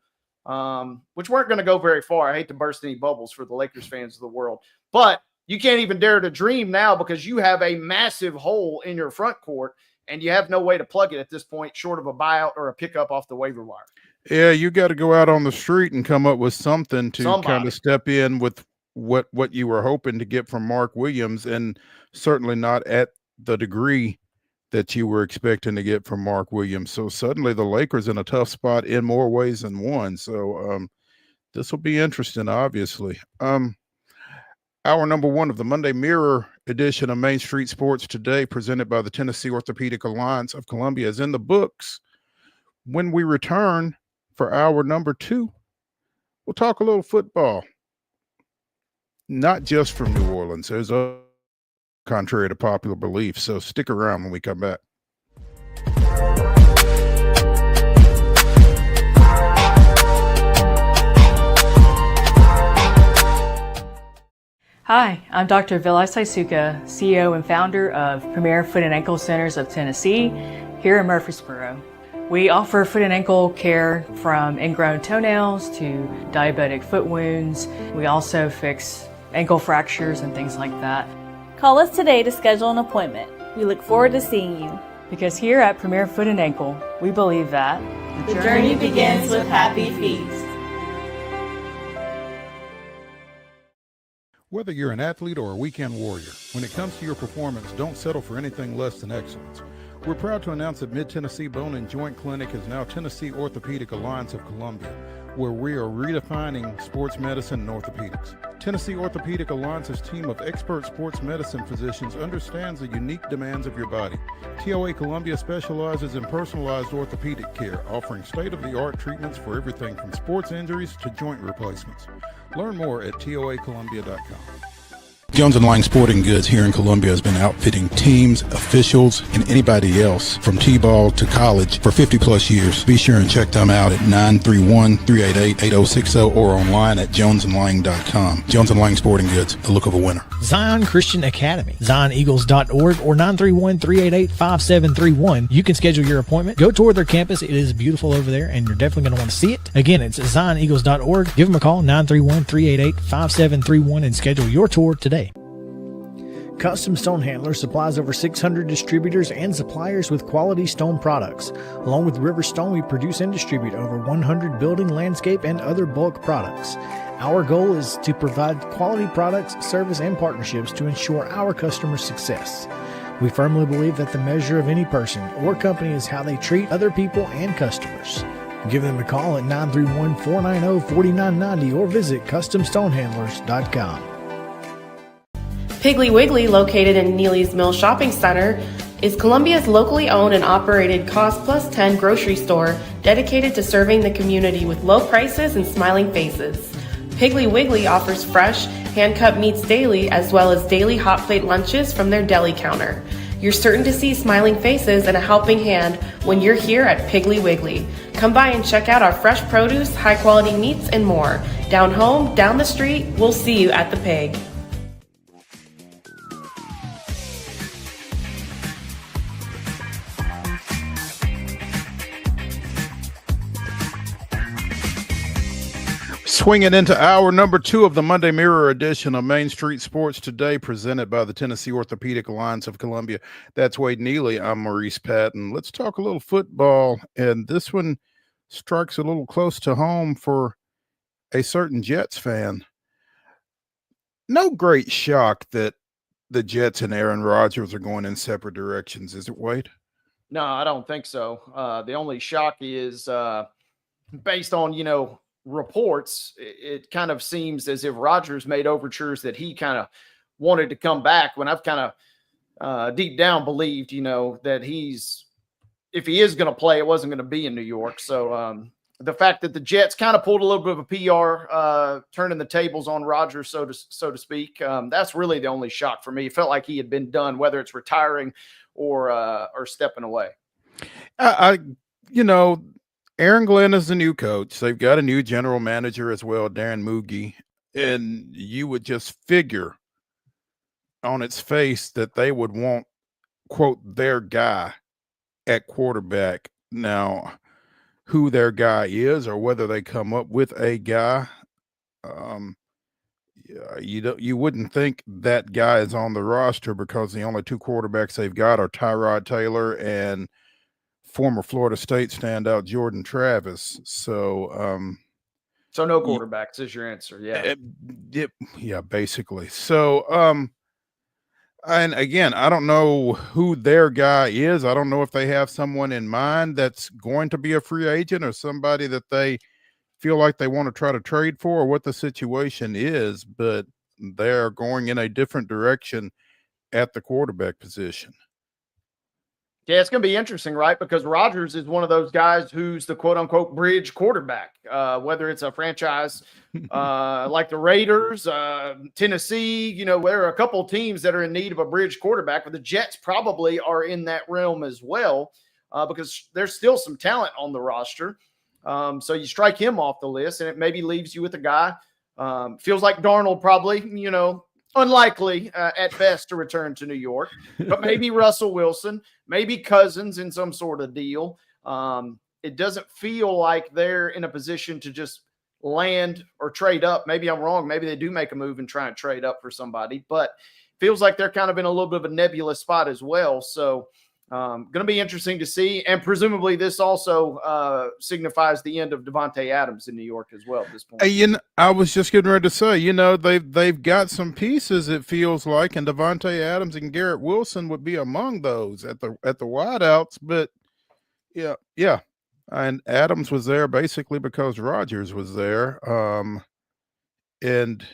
which weren't going to go very far. I hate to burst any bubbles for the Lakers fans of the world, but you can't even dare to dream now because you have a massive hole in your front court and you have no way to plug it at this point short of a buyout or a pickup off the waiver wire. Yeah, you got to go out on the street and come up with something to kind of step in with what you were hoping to get from Mark Williams, and certainly not at the degree that you were expecting to get from Mark Williams. So suddenly the Lakers in a tough spot in more ways than one. So this will be interesting, obviously. Hour number one of the Monday Mirror edition of Main Street Sports Today, presented by the Tennessee Orthopedic Alliance of Columbia, is in the books. When we return for hour number two, we'll talk a little football. Not just from New Orleans. There's a contrary to popular belief. So stick around when we come back. Hi, I'm Dr. Vilai Saisuka, CEO and founder of Premier Foot and Ankle Centers of Tennessee here in Murfreesboro. We offer foot and ankle care from ingrown toenails to diabetic foot wounds. We also fix ankle fractures and things like that. Call us today to schedule an appointment. We look forward to seeing you. Because here at Premier Foot and Ankle, we believe that the journey begins with happy feet. Whether you're an athlete or a weekend warrior, when it comes to your performance, don't settle for anything less than excellence. We're proud to announce that Mid-Tennessee Bone and Joint Clinic is now Tennessee Orthopedic Alliance of Columbia, where we are redefining sports medicine and orthopedics. Tennessee Orthopedic Alliance's team of expert sports medicine physicians understands the unique demands of your body. TOA Columbia specializes in personalized orthopedic care, offering state-of-the-art treatments for everything from sports injuries to joint replacements. Learn more at toacolumbia.com. Jones & Lang Sporting Goods here in Columbia has been outfitting teams, officials, and anybody else from T-ball to college for 50-plus years. Be sure and check them out at 931-388-8060 or online at jonesandlang.com. Jones & Lang Sporting Goods, the look of a winner. Zion Christian Academy, zioneagles.org or 931-388-5731. You can schedule your appointment. Go tour their campus. It is beautiful over there, and you're definitely going to want to see it. Again, it's zioneagles.org. Give them a call, 931-388-5731, and schedule your tour today. Custom Stone Handler supplies over 600 distributors and suppliers with quality stone products. Along with River Stone, we produce and distribute over 100 building, landscape, and other bulk products. Our goal is to provide quality products, service, and partnerships to ensure our customers' success. We firmly believe that the measure of any person or company is how they treat other people and customers. Give them a call at 931-490-4990 or visit CustomStonehandlers.com. Piggly Wiggly, located in Neely's Mill Shopping Center, is Columbia's locally owned and operated Cost Plus 10 grocery store dedicated to serving the community with low prices and smiling faces. Piggly Wiggly offers fresh, hand-cut meats daily as well as daily hot plate lunches from their deli counter. You're certain to see smiling faces and a helping hand when you're here at Piggly Wiggly. Come by and check out our fresh produce, high-quality meats, and more. Down home, down the street, we'll see you at the Pig. Swinging into hour number 2 of the Monday Mirror edition of Main Street Sports Today, presented by the Tennessee Orthopedic Alliance of Columbia. That's Wade Neely. I'm Maurice Patton. Let's talk a little football, and this one strikes a little close to home for a certain Jets fan. No great shock that the Jets and Aaron Rodgers are going in separate directions, is it, Wade? No, I don't think so. The only shock is based on, reports, it kind of seems as if Rodgers made overtures that he kind of wanted to come back, when I've kind of deep down believed, that if he is going to play, it wasn't going to be in New York. So the fact that the Jets kind of pulled a little bit of a PR, turning the tables on Rodgers, so to speak, that's really the only shock for me. It felt like he had been done, whether it's retiring or stepping away. Aaron Glenn is the new coach. They've got a new general manager as well, Darren Moogie. And you would just figure on its face that they would want, quote, their guy at quarterback. Now, who their guy is or whether they come up with a guy, you wouldn't think that guy is on the roster, because the only 2 quarterbacks they've got are Tyrod Taylor and former Florida State standout Jordan Travis. So no quarterbacks is your answer. Yeah. Yeah, basically. So, and again, I don't know who their guy is. I don't know if they have someone in mind that's going to be a free agent or somebody that they feel like they want to try to trade for, or what the situation is, but they're going in a different direction at the quarterback position. Yeah, it's going to be interesting, right? Because Rodgers is one of those guys who's the quote-unquote bridge quarterback, whether it's a franchise like the Raiders, Tennessee, there are a couple of teams that are in need of a bridge quarterback, but the Jets probably are in that realm as well, because there's still some talent on the roster. So you strike him off the list, and it maybe leaves you with a guy. Feels like Darnold probably, unlikely at best to return to New York, but maybe Russell Wilson, maybe Cousins in some sort of deal. It doesn't feel like they're in a position to just land or trade up. Maybe I'm wrong. Maybe they do make a move and try and trade up for somebody, but feels like they're kind of in a little bit of a nebulous spot as well. So going to be interesting to see. And presumably this also signifies the end of Devontae Adams in New York as well at this point. I was just getting ready to say, they've got some pieces, it feels like, and Devontae Adams and Garrett Wilson would be among those at the wideouts. But yeah. And Adams was there basically because Rodgers was there. And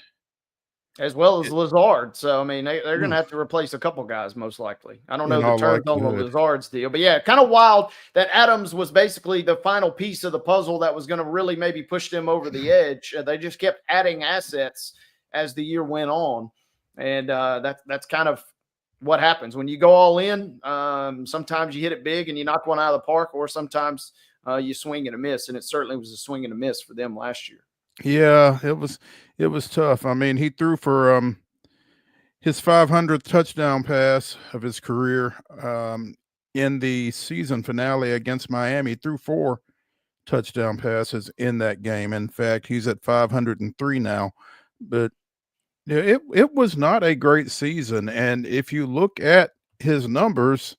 as well as Lazard. So, I mean, they're going to have to replace a couple guys, most likely. I don't know the terms on the Lazard's deal. But, yeah, kind of wild that Adams was basically the final piece of the puzzle that was going to really maybe push them over the edge. They just kept adding assets as the year went on. And that's kind of what happens when you go all in. Sometimes you hit it big and you knock one out of the park, or sometimes you swing and a miss. And it certainly was a swing and a miss for them last year. Yeah, it was tough. I mean, he threw for his 500th touchdown pass of his career in the season finale against Miami. He threw 4 touchdown passes in that game. In fact, he's at 503 now. But yeah, it was not a great season. And if you look at his numbers,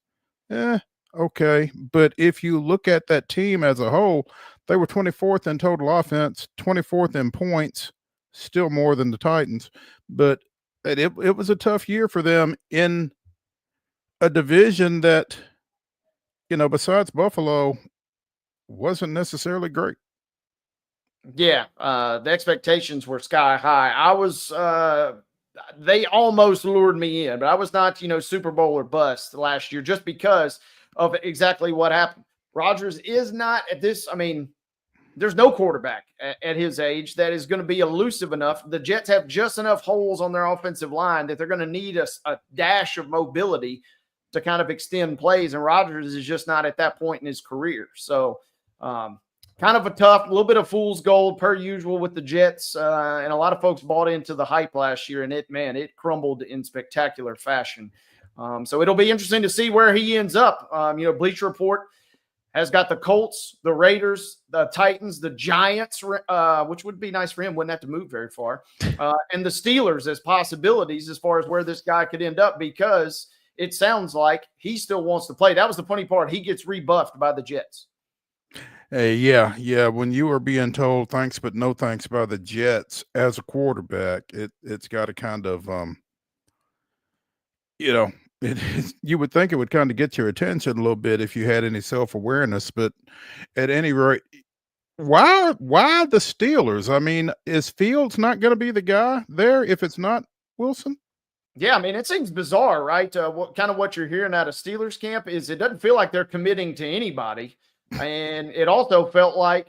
okay. But if you look at that team as a whole, they were 24th in total offense, 24th in points, still more than the Titans. But it was a tough year for them in a division that, besides Buffalo, wasn't necessarily great. Yeah, the expectations were sky high. They almost lured me in, but I was not, Super Bowl or bust last year just because of exactly what happened. Rodgers is not at this. I mean, there's no quarterback at his age that is going to be elusive enough. The Jets have just enough holes on their offensive line that they're going to need a dash of mobility to kind of extend plays, and Rodgers is just not at that point in his career. So, kind of a tough, little bit of fool's gold per usual with the Jets, and a lot of folks bought into the hype last year, and it crumbled in spectacular fashion. So it'll be interesting to see where he ends up. Bleacher Report has got the Colts, the Raiders, the Titans, the Giants, which would be nice for him, wouldn't have to move very far, and the Steelers as possibilities as far as where this guy could end up, because it sounds like he still wants to play. That was the funny part. He gets rebuffed by the Jets. Hey, yeah. When you are being told thanks but no thanks by the Jets as a quarterback, it's got to kind of you would think it would kind of get your attention a little bit if you had any self-awareness. But at any rate, why the Steelers? I mean, is Fields not going to be the guy there if it's not Wilson? Yeah, I mean, it seems bizarre, right? What you're hearing out of Steelers camp is it doesn't feel like they're committing to anybody. And it also felt like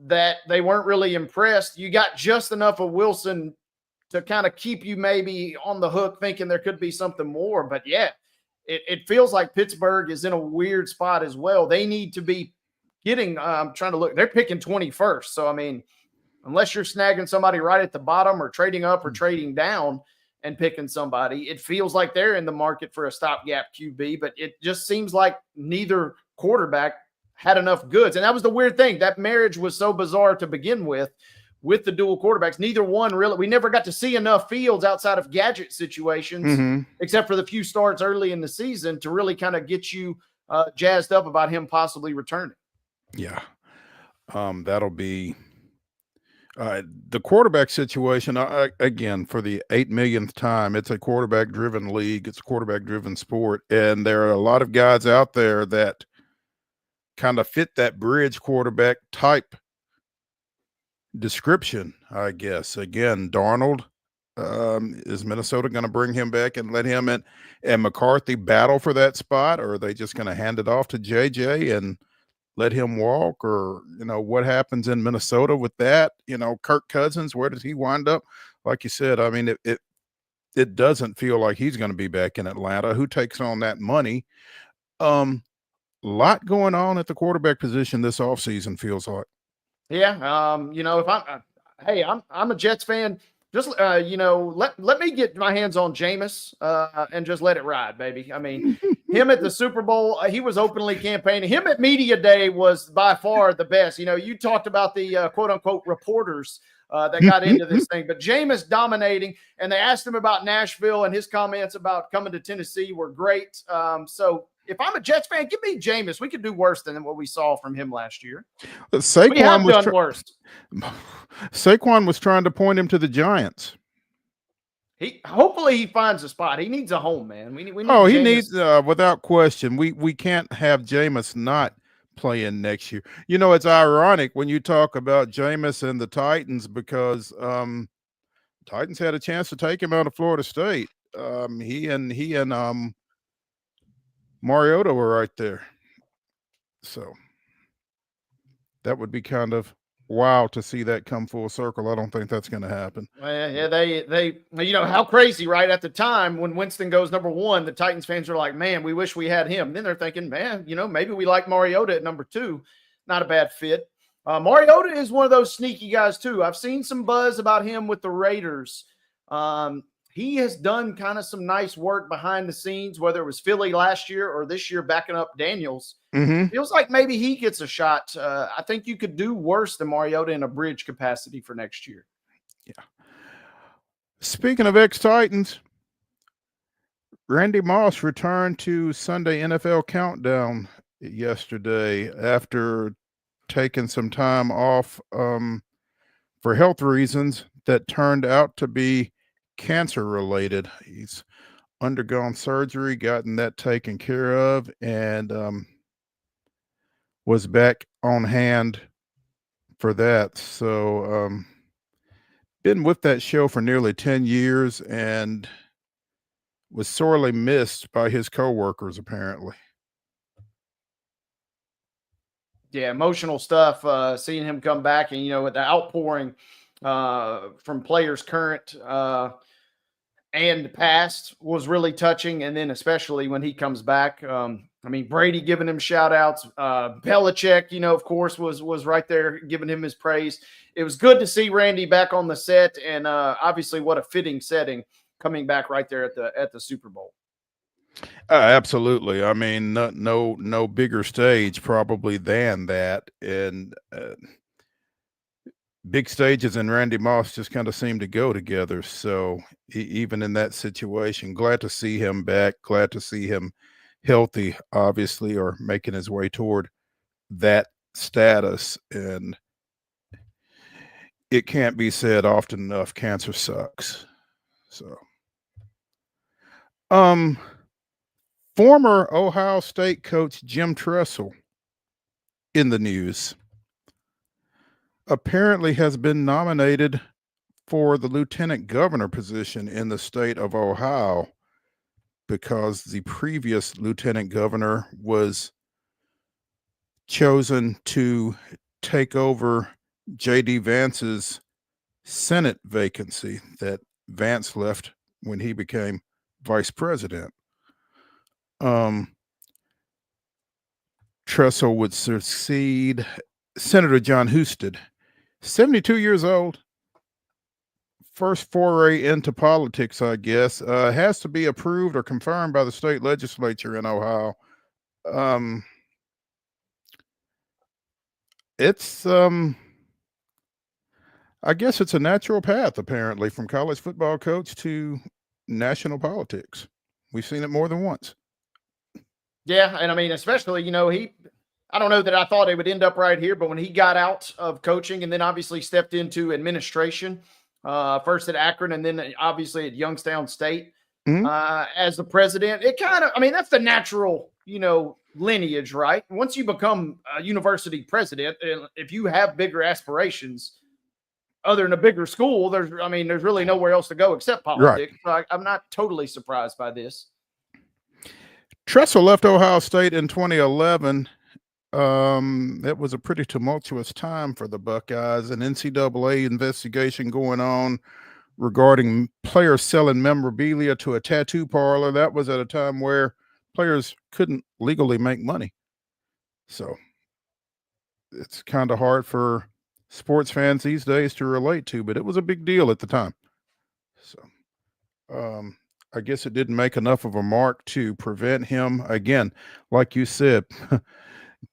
that they weren't really impressed. You got just enough of Wilson to kind of keep you maybe on the hook thinking there could be something more. But yeah, it feels like Pittsburgh is in a weird spot as well. They need to be getting, I'm trying to look, they're picking 21st. So, I mean, unless you're snagging somebody right at the bottom or trading up or trading down and picking somebody, it feels like they're in the market for a stopgap QB, but it just seems like neither quarterback had enough goods. And that was the weird thing. That marriage was so bizarre to begin with the dual quarterbacks. Neither one really, we never got to see enough Fields outside of gadget situations, except for the few starts early in the season to really kind of get you jazzed up about him possibly returning. Yeah. That'll be the quarterback situation, again, for the 8 millionth time. It's a quarterback-driven league. It's a quarterback-driven sport. And there are a lot of guys out there that kind of fit that bridge quarterback type description, I guess. Again, Darnold, is Minnesota going to bring him back and let him and McCarthy battle for that spot? Or are they just going to hand it off to JJ and let him walk? Or, what happens in Minnesota with that? Kirk Cousins, where does he wind up? Like you said, I mean, it doesn't feel like he's going to be back in Atlanta. Who takes on that money? Lot going on at the quarterback position this offseason, feels like. Yeah. If I'm a Jets fan, just, let me get my hands on Jameis and just let it ride, baby. I mean, him at the Super Bowl, he was openly campaigning. Him at Media Day was by far the best. You talked about the quote unquote reporters that got into this thing, but Jameis dominating, and they asked him about Nashville, and his comments about coming to Tennessee were great. So if I'm a Jets fan, give me Jameis. We could do worse than what we saw from him last year. We have done worse. Saquon was trying to point him to the Giants. Hopefully he finds a spot. He needs a home, man. We need he needs, without question. We can't have Jameis not playing next year. It's ironic when you talk about Jameis and the Titans, because Titans had a chance to take him out of Florida State. He and Mariota were right there. So that would be kind of wow to see that come full circle. I don't think that's going to happen. Well, yeah, they, how crazy, right? At the time when Winston goes number 1, the Titans fans are like, man, we wish we had him. Then they're thinking, man, maybe we like Mariota at number 2. Not a bad fit. Mariota is one of those sneaky guys too. I've seen some buzz about him with the Raiders. He has done kind of some nice work behind the scenes, whether it was Philly last year or this year backing up Daniels. Feels like maybe he gets a shot. I think you could do worse than Mariota in a bridge capacity for next year. Yeah. Speaking of ex-Titans, Randy Moss returned to Sunday NFL Countdown yesterday after taking some time off for health reasons that turned out to be cancer related. He's undergone surgery, gotten that taken care of, and was back on hand for that. So been with that show for nearly 10 years and was sorely missed by his coworkers, apparently. Yeah, emotional stuff, seeing him come back and, with the outpouring from players current and past was really touching. And then especially when he comes back, Brady giving him shout outs, Belichick, of course, was right there giving him his praise. It was good to see Randy back on the set, and obviously what a fitting setting coming back right there at the Super Bowl. Absolutely. No bigger stage probably than that. And big stages and Randy Moss just kind of seem to go together. So even in that situation, glad to see him back, glad to see him healthy, obviously, or making his way toward that status. And it can't be said often enough, cancer sucks. So, former Ohio State coach Jim Tressel in the news apparently has been nominated for the lieutenant governor position in the state of Ohio because the previous lieutenant governor was chosen to take over J.D. Vance's Senate vacancy that Vance left when he became vice president. Tressel would succeed Senator John Husted, 72 years old, first foray into politics, I guess, has to be approved or confirmed by the state legislature in Ohio. It's I guess it's a natural path, apparently, from college football coach to national politics. We've seen it more than once. Yeah, and especially, I don't know that I thought it would end up right here, but when he got out of coaching and then obviously stepped into administration, first at Akron and then obviously at Youngstown State as the president, it kind of, that's the natural, lineage, right? Once you become a university president, and if you have bigger aspirations other than a bigger school, there's really nowhere else to go except politics. Right. So I'm not totally surprised by this. Tressel left Ohio State in 2011. It was a pretty tumultuous time for the Buckeyes. An NCAA investigation going on regarding players selling memorabilia to a tattoo parlor. That was at a time where players couldn't legally make money. So it's kind of hard for sports fans these days to relate to, but it was a big deal at the time. So I guess it didn't make enough of a mark to prevent him, again, like you said,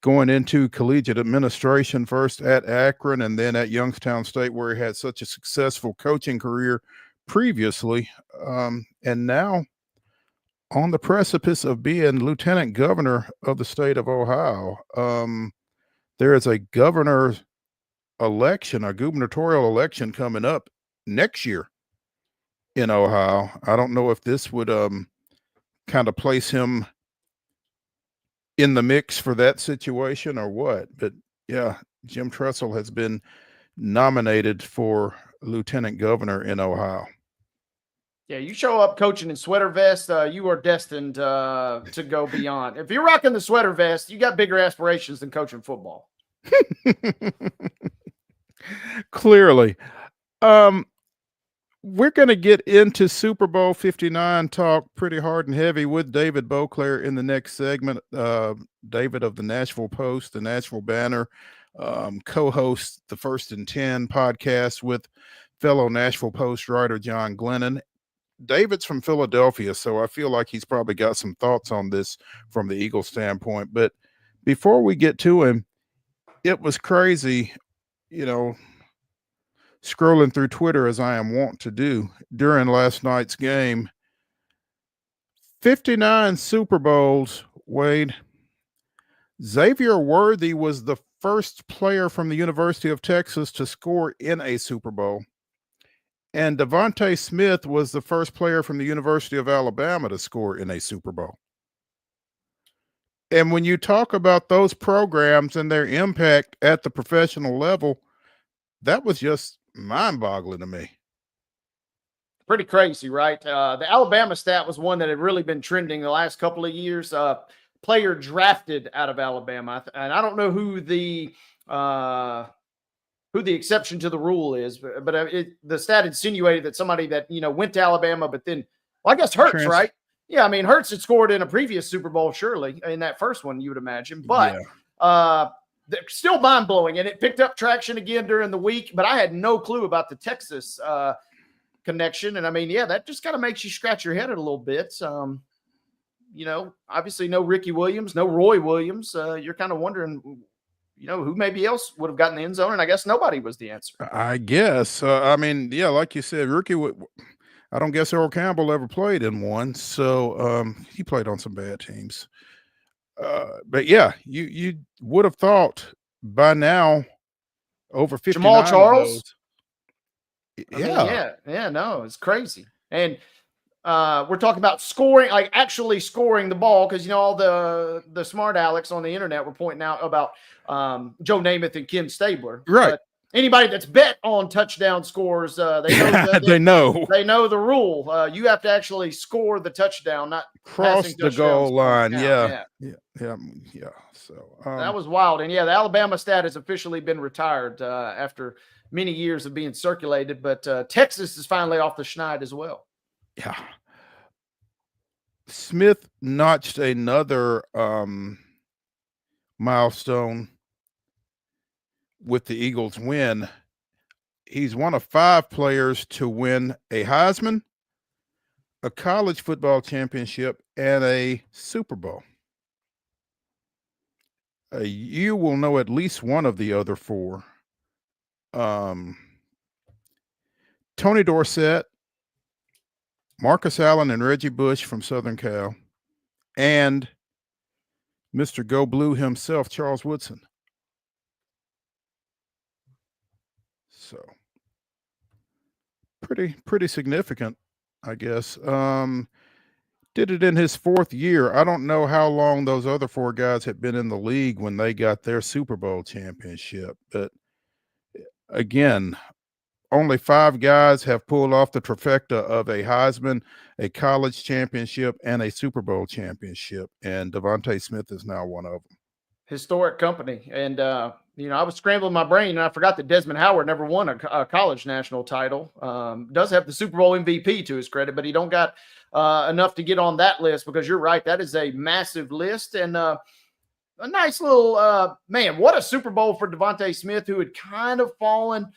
going into collegiate administration, first at Akron and then at Youngstown State, where he had such a successful coaching career previously, and now on the precipice of being lieutenant governor of the state of Ohio. There is a governor's election, a gubernatorial election coming up next year in Ohio. I don't know if this would kind of place him in the mix for that situation or what, but yeah, Jim Tressel has been nominated for lieutenant governor in Ohio. Yeah, you show up coaching in sweater vest, you are destined to go beyond. If you're rocking the sweater vest, you got bigger aspirations than coaching football. Clearly. We're going to get into Super Bowl 59 talk pretty hard and heavy with David Beauclair in the next segment. David of the Nashville Post, the Nashville Banner, co-hosts the First and 10 podcast with fellow Nashville Post writer John Glennon. David's from Philadelphia, so I feel like he's probably got some thoughts on this from the Eagles standpoint. But before we get to him, it was crazy, scrolling through Twitter as I am wont to do during last night's game. 59 Super Bowls, Wade. Xavier Worthy was the first player from the University of Texas to score in a Super Bowl. And Devontae Smith was the first player from the University of Alabama to score in a Super Bowl. And when you talk about those programs and their impact at the professional level, that was just mind-boggling to me. Pretty crazy, right? The Alabama stat was one that had really been trending the last couple of years. Player drafted out of Alabama, and I don't know who the exception to the rule is, but the stat insinuated that somebody that went to Alabama, but then, well, I guess Hurts, right? Yeah, I mean Hurts had scored in a previous Super Bowl, surely in that first one, you would imagine, but. Yeah. Still mind-blowing, and it picked up traction again during the week, but I had no clue about the Texas connection. And I mean, yeah, that just kind of makes you scratch your head a little bit. Obviously no Ricky Williams, no Roy Williams. You're kind of wondering, who maybe else would have gotten the end zone, and I guess nobody was the answer. I guess. I mean, yeah, like you said, Ricky, I don't guess Earl Campbell ever played in one, so he played on some bad teams. But yeah, you would have thought by now over 59 Jamal Charles. Yeah. No, it's crazy. And we're talking about scoring, like actually scoring the ball, because all the smart Alex on the internet were pointing out about Joe Namath and Ken Stabler. Right. But anybody that's bet on touchdown scores, they know they know the rule. You have to actually score the touchdown, not cross the goal line. Yeah. So that was wild. And yeah, the Alabama stat has officially been retired after many years of being circulated, but Texas is finally off the schneid as well. Yeah. Smith notched another milestone with the Eagles win. He's one of 5 players to win a Heisman, a college football championship, and a Super Bowl. You will know at least one of the other 4. Tony Dorsett, Marcus Allen, and Reggie Bush from Southern Cal, and Mr. Go Blue himself, Charles Woodson. So pretty significant, I guess. Did it in his 4th year. I don't know how long those other 4 guys had been in the league when they got their Super Bowl championship. But again, only 5 guys have pulled off the trifecta of a Heisman, a college championship, and a Super Bowl championship. And Devontae Smith is now one of them. Historic company. And, I was scrambling my brain, and I forgot that Desmond Howard never won a college national title. Does have the Super Bowl MVP to his credit, but he don't got enough to get on that list, because you're right. That is a massive list. And a nice little, man, what a Super Bowl for Devontae Smith, who had kind of fallen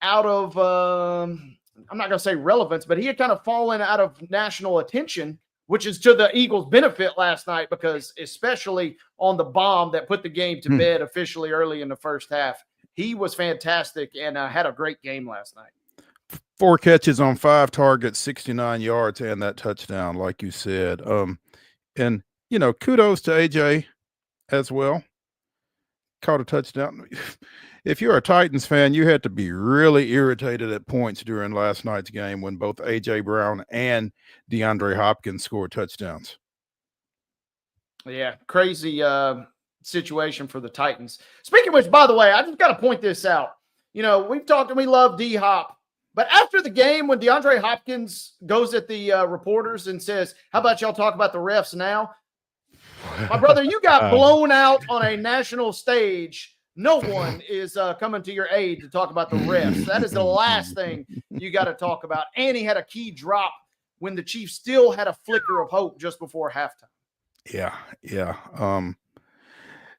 out of, I'm not going to say relevance, but he had kind of fallen out of national attention, which is to the Eagles' benefit last night, because especially on the bomb that put the game to bed officially early in the first half, he was fantastic and had a great game last night. 4 catches on 5 targets, 69 yards, and that touchdown, like you said. And, kudos to AJ as well. Caught a touchdown. If you're a Titans fan, you had to be really irritated at points during last night's game when both A.J. Brown and DeAndre Hopkins scored touchdowns. Yeah, crazy situation for the Titans. Speaking of which, by the way, I just got to point this out. We've talked and we love D-Hop, but after the game, when DeAndre Hopkins goes at the reporters and says, "How about y'all talk about the refs now?" My brother, you got blown out on a national stage No one is coming to your aid to talk about the refs. That is the last thing you got to talk about. And he had a key drop when the Chiefs still had a flicker of hope just before halftime. Yeah.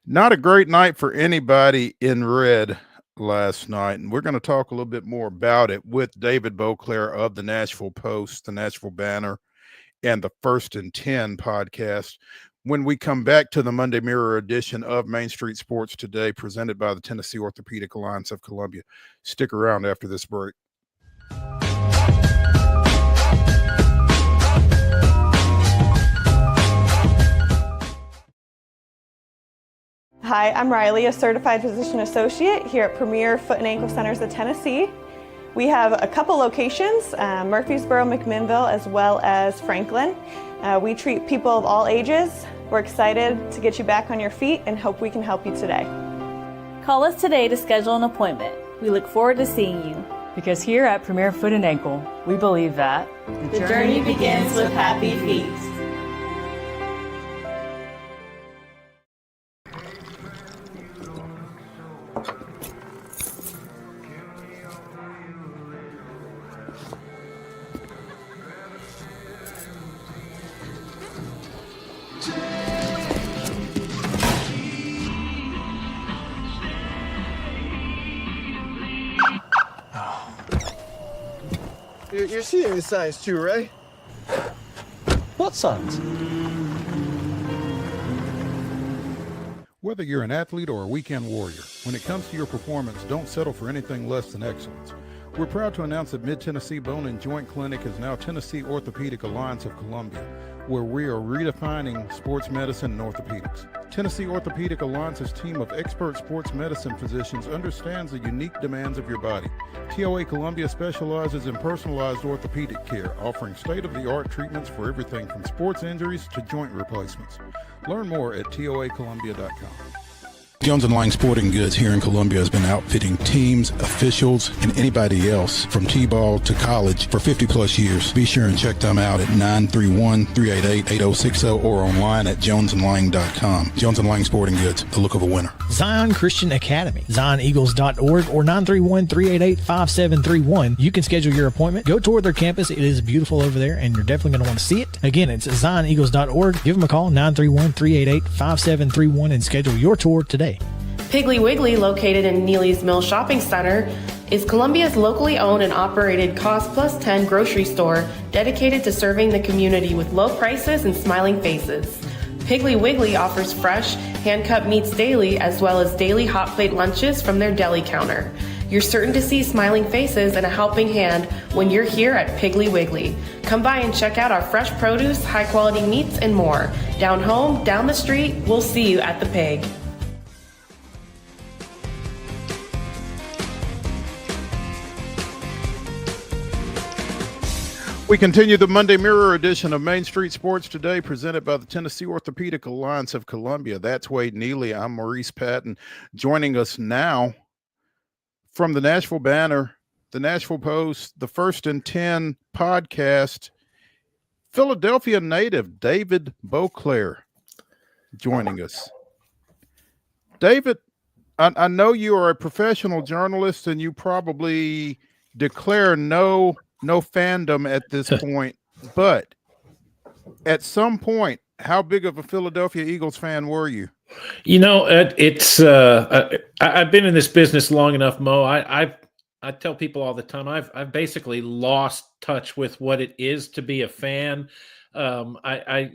Not a great night for anybody in red last night. And we're going to talk a little bit more about it with David Beauclair of the Nashville Post, the Nashville Banner, and the First and 10 podcast when we come back to the Monday Mirror edition of Main Street Sports Today, presented by the Tennessee Orthopedic Alliance of Columbia. Stick around after this break. Hi, I'm Riley, a certified physician associate here at Premier Foot and Ankle Centers of Tennessee. We have a couple locations, Murfreesboro, McMinnville, as well as Franklin. We treat people of all ages. We're excited to get you back on your feet and hope we can help you today. Call us today to schedule an appointment. We look forward to seeing you. Because here at Premier Foot and Ankle, we believe that the journey begins with happy feet. You're seeing the signs too, right? What signs? Whether you're an athlete or a weekend warrior, when it comes to your performance, don't settle for anything less than excellence. We're proud to announce that Mid-Tennessee Bone and Joint Clinic is now Tennessee Orthopedic Alliance of Columbia, where we are redefining sports medicine and orthopedics. Tennessee Orthopedic Alliance's team of expert sports medicine physicians understands the unique demands of your body. TOA Columbia specializes in personalized orthopedic care, offering state-of-the-art treatments for everything from sports injuries to joint replacements. Learn more at toacolumbia.com. Jones & Lang Sporting Goods here in Columbia has been outfitting teams, officials, and anybody else from T-ball to college for 50 plus years. Be sure and check them out at 931-388-8060 or online at jonesandlang.com. Jones & Lang Sporting Goods, the look of a winner. Zion Christian Academy, zioneagles.org or 931-388-5731. You can schedule your appointment. Go tour their campus. It is beautiful over there, and you're definitely going to want to see it. Again, it's zioneagles.org. Give them a call, 931-388-5731, and schedule your tour today. Piggly Wiggly, located in Neely's Mill Shopping Center, is Columbia's locally owned and operated Cost Plus 10 grocery store dedicated to serving the community with low prices and smiling faces. Piggly Wiggly offers fresh, hand-cut meats daily as well as daily hot plate lunches from their deli counter. You're certain to see smiling faces and a helping hand when you're here at Piggly Wiggly. Come by and check out our fresh produce, high-quality meats, and more. Down home, down the street, we'll see you at the Pig. We continue the Monday Mirror edition of Main Street Sports Today, presented by the Tennessee Orthopedic Alliance of Columbia. That's Wade Neely. I'm Maurice Patton. Joining us now from the Nashville Banner, the Nashville Post, the First and 10 podcast, Philadelphia native David Beauclair joining us. David, I know you are a professional journalist and you probably declare no fandom at this point, but at some point, how big of a Philadelphia Eagles fan were you? You know, I've been in this business long enough, Mo. I tell people all the time, I've basically lost touch with what it is to be a fan. I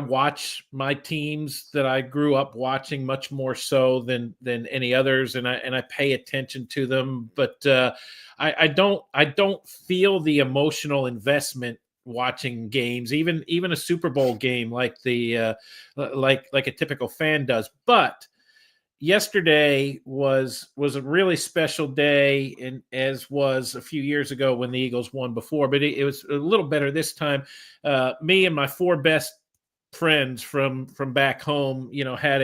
watch my teams that I grew up watching much more so than any others, and I pay attention to them, but I don't feel the emotional investment watching games, even a Super Bowl game like like a typical fan does. But yesterday was a really special day, and as was a few years ago when the Eagles won before, but it was a little better this time. Me and my four best friends from back home, had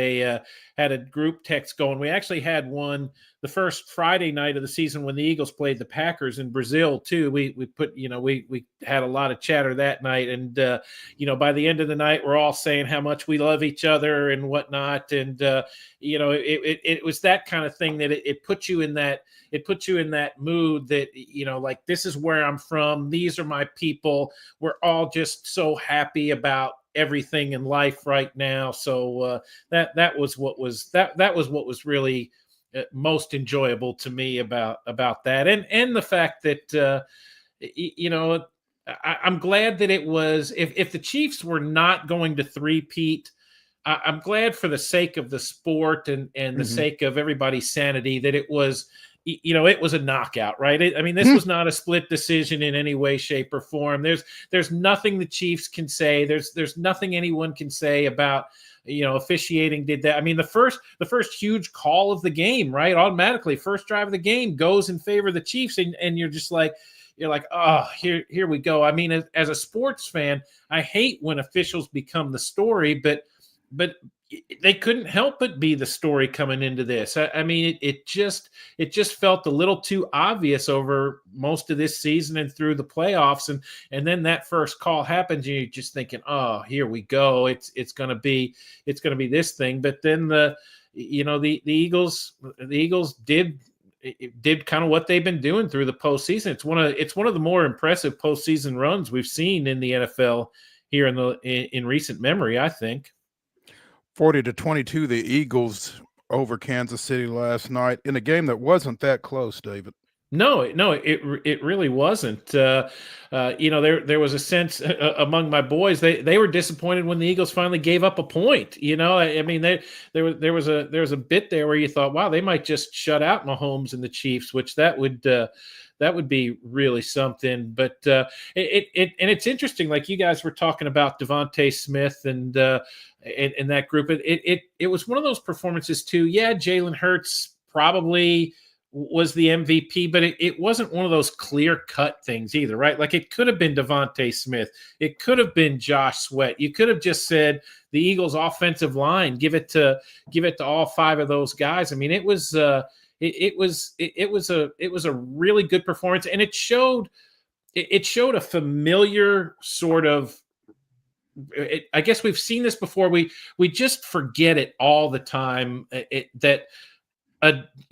a group text going. We actually had one the first Friday night of the season when the Eagles played the Packers in Brazil too. We had a lot of chatter that night, and by the end of the night, we're all saying how much we love each other and whatnot. And it was that kind of thing that it put you in that. It puts you in that mood that, like, this is where I'm from. These are my people. We're all just so happy about everything in life right now. So that was what was really most enjoyable to me about that, and the fact that I'm glad that it was. If the Chiefs were not going to three-peat, I'm glad for the sake of the sport and the sake of everybody's sanity that it was. It was a knockout, right? This was not a split decision in any way, shape, or form. There's nothing the Chiefs can say. There's nothing anyone can say about officiating did that. The first huge call of the game, right? Automatically, first drive of the game goes in favor of the Chiefs, and you're just like, oh, here we go. As a sports fan, I hate when officials become the story, but they couldn't help but be the story coming into this. It just felt a little too obvious over most of this season and through the playoffs, and then that first call happens, and you're just thinking, oh, here we go. It's gonna be this thing. But then the Eagles did kind of what they've been doing through the postseason. It's one of the more impressive postseason runs we've seen in the NFL here in recent memory, I think. 40-22, the Eagles over Kansas City last night in a game that wasn't that close, David. No, it really wasn't. There was a sense among my boys they were disappointed when the Eagles finally gave up a point. There was a bit there where you thought, wow, they might just shut out Mahomes and the Chiefs, which that would be really something. But it's interesting, like you guys were talking about Devontae Smith and that group. It was one of those performances too. Yeah, Jalen Hurts probably was the MVP, but it wasn't one of those clear-cut things either, right? Like, it could have been Devontae Smith. It could have been Josh Sweat. You could have just said the Eagles' offensive line, give it to all five of those guys. It was a really good performance, and it showed a familiar sort of. I guess we've seen this before. We just forget it all the time. That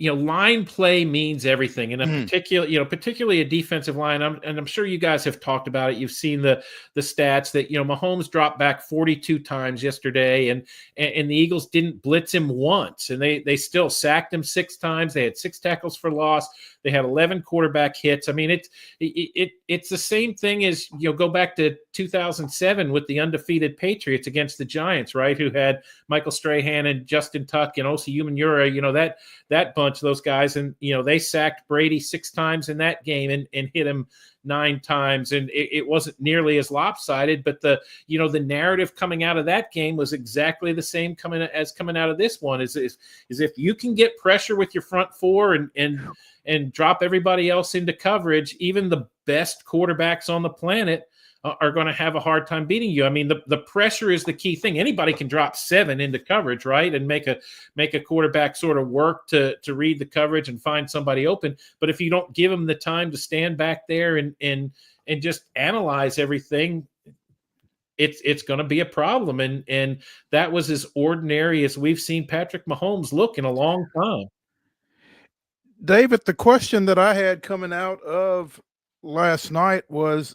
line play means everything, and particularly a defensive line. I'm sure you guys have talked about it. You've seen the stats that Mahomes dropped back 42 times yesterday, and the Eagles didn't blitz him once, and they still sacked him 6 times. They had 6 tackles for loss. They had 11 quarterback hits. It's the same thing as go back to 2007 with the undefeated Patriots against the Giants, right? Who had Michael Strahan and Justin Tuck and Osi Umenyiora, that bunch of those guys, and they sacked Brady 6 times in that game and hit him 9 times, and it wasn't nearly as lopsided. But the narrative coming out of that game was exactly the same coming out of this one. Is if you can get pressure with your front four and drop everybody else into coverage, even the best quarterbacks on the planet are going to have a hard time beating you. The pressure is the key thing. Anybody can drop 7 into coverage, right, and make a quarterback sort of work to read the coverage and find somebody open. But if you don't give them the time to stand back there and just analyze everything, it's going to be a problem. And that was as ordinary as we've seen Patrick Mahomes look in a long time. David, the question that I had coming out of last night was,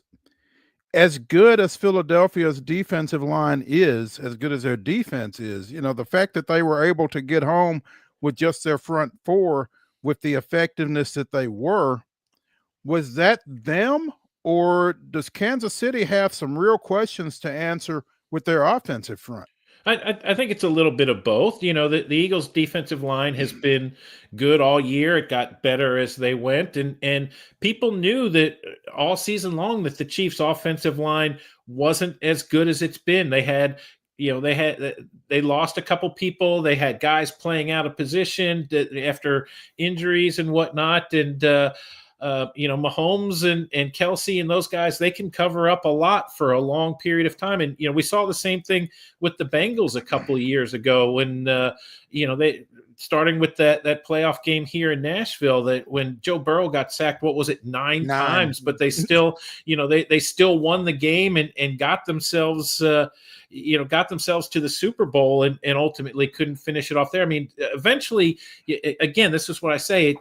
as good as Philadelphia's defensive line is, as good as their defense is, the fact that they were able to get home with just their front four with the effectiveness that they were, was that them, or does Kansas City have some real questions to answer with their offensive front? I think it's a little bit of both. The Eagles' defensive line has been good all year. It got better as they went, and people knew that all season long that the Chiefs' offensive line wasn't as good as it's been. They lost a couple people. They had guys playing out of position after injuries and whatnot, and Mahomes and Kelsey and those guys, they can cover up a lot for a long period of time. And, we saw the same thing with the Bengals a couple of years ago when, they starting with that playoff game here in Nashville, that when Joe Burrow got sacked, what was it, nine times, but they still, they still won the game and got themselves, to the Super Bowl and ultimately couldn't finish it off there. I mean, eventually, again, this is what I say,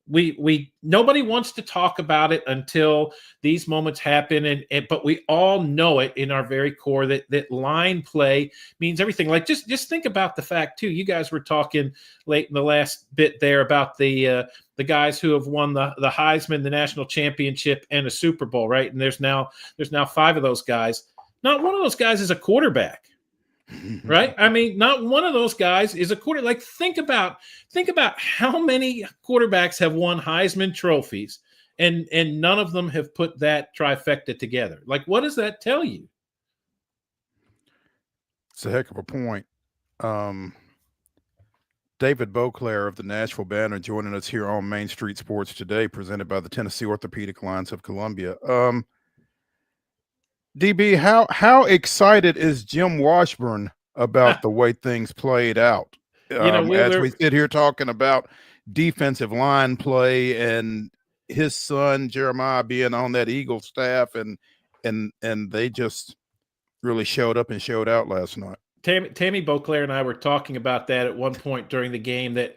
we nobody wants to talk about it until these moments happen, but we all know it in our very core that line play means everything. Like just think about the fact too. You guys were talking late in the last bit there about the guys who have won the Heisman, the national championship, and a Super Bowl, right? And there's now 5 of those guys. Not one of those guys is a quarterback. Right? I mean, not one of those guys is a quarterback. Like, think about how many quarterbacks have won Heisman trophies, and none of them have put that trifecta together. Like, what does that tell you? It's a heck of a point. David Beauclair of the Nashville Banner joining us here on Main Street Sports today, presented by the Tennessee Orthopedic Alliance of Columbia. DB, how excited is Jim Washburn about the way things played out? As we sit here talking about defensive line play and his son Jeremiah being on that Eagle staff, and they just really showed up and showed out last night. Tammy Beauclair and I were talking about that at one point during the game, that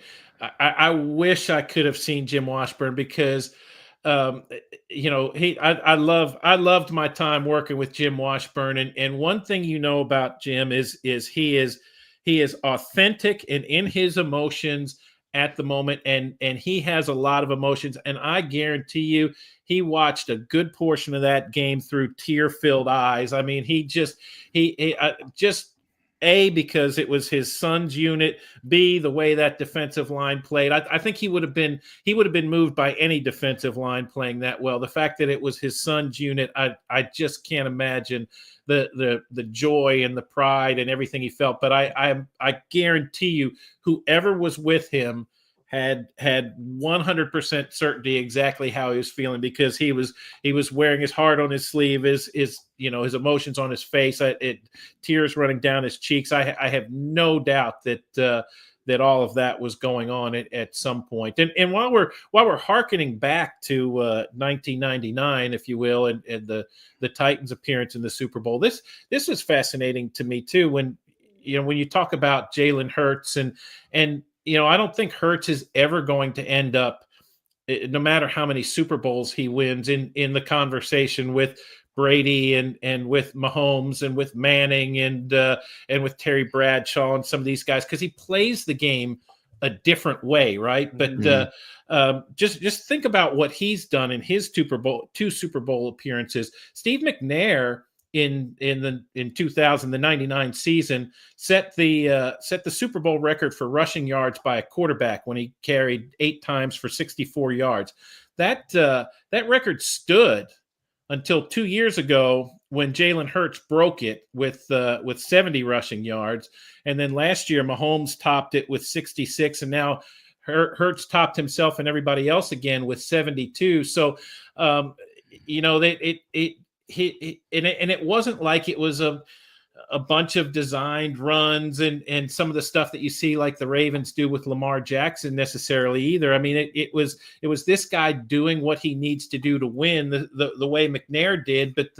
I wish I could have seen Jim Washburn, because I loved my time working with Jim Washburn, and one thing about Jim is he is authentic and in his emotions at the moment, and he has a lot of emotions, and I guarantee you he watched a good portion of that game through tear-filled eyes. I mean, he just A, because it was his son's unit. B, the way that defensive line played. I think he would have been moved by any defensive line playing that well. The fact that it was his son's unit, I just can't imagine the joy and the pride and everything he felt. But I guarantee you, whoever was with him had 100% certainty exactly how he was feeling, because he was wearing his heart on his sleeve, his emotions on his face, tears running down his cheeks. I have no doubt that all of that was going on at some point. And while we're hearkening back to 1999, if you will, and the Titans' appearance in the Super Bowl, this is fascinating to me too. When you talk about Jalen Hurts and I don't think Hurts is ever going to end up, no matter how many Super Bowls he wins, in the conversation with Brady and with Mahomes and with Manning and with Terry Bradshaw and some of these guys, because he plays the game a different way, right? But just think about what he's done in his two Super Bowl appearances. Steve McNair in 2000, the 99 season, set the Super Bowl record for rushing yards by a quarterback when he carried 8 times for 64 yards. That record stood until 2 years ago when Jalen Hurts broke it with 70 rushing yards, and then last year Mahomes topped it with 66, and now Hurts topped himself and everybody else again with 72. So it wasn't like it was a bunch of designed runs and some of the stuff that you see like the Ravens do with Lamar Jackson necessarily either. I mean, it was this guy doing what he needs to do to win the way McNair did. But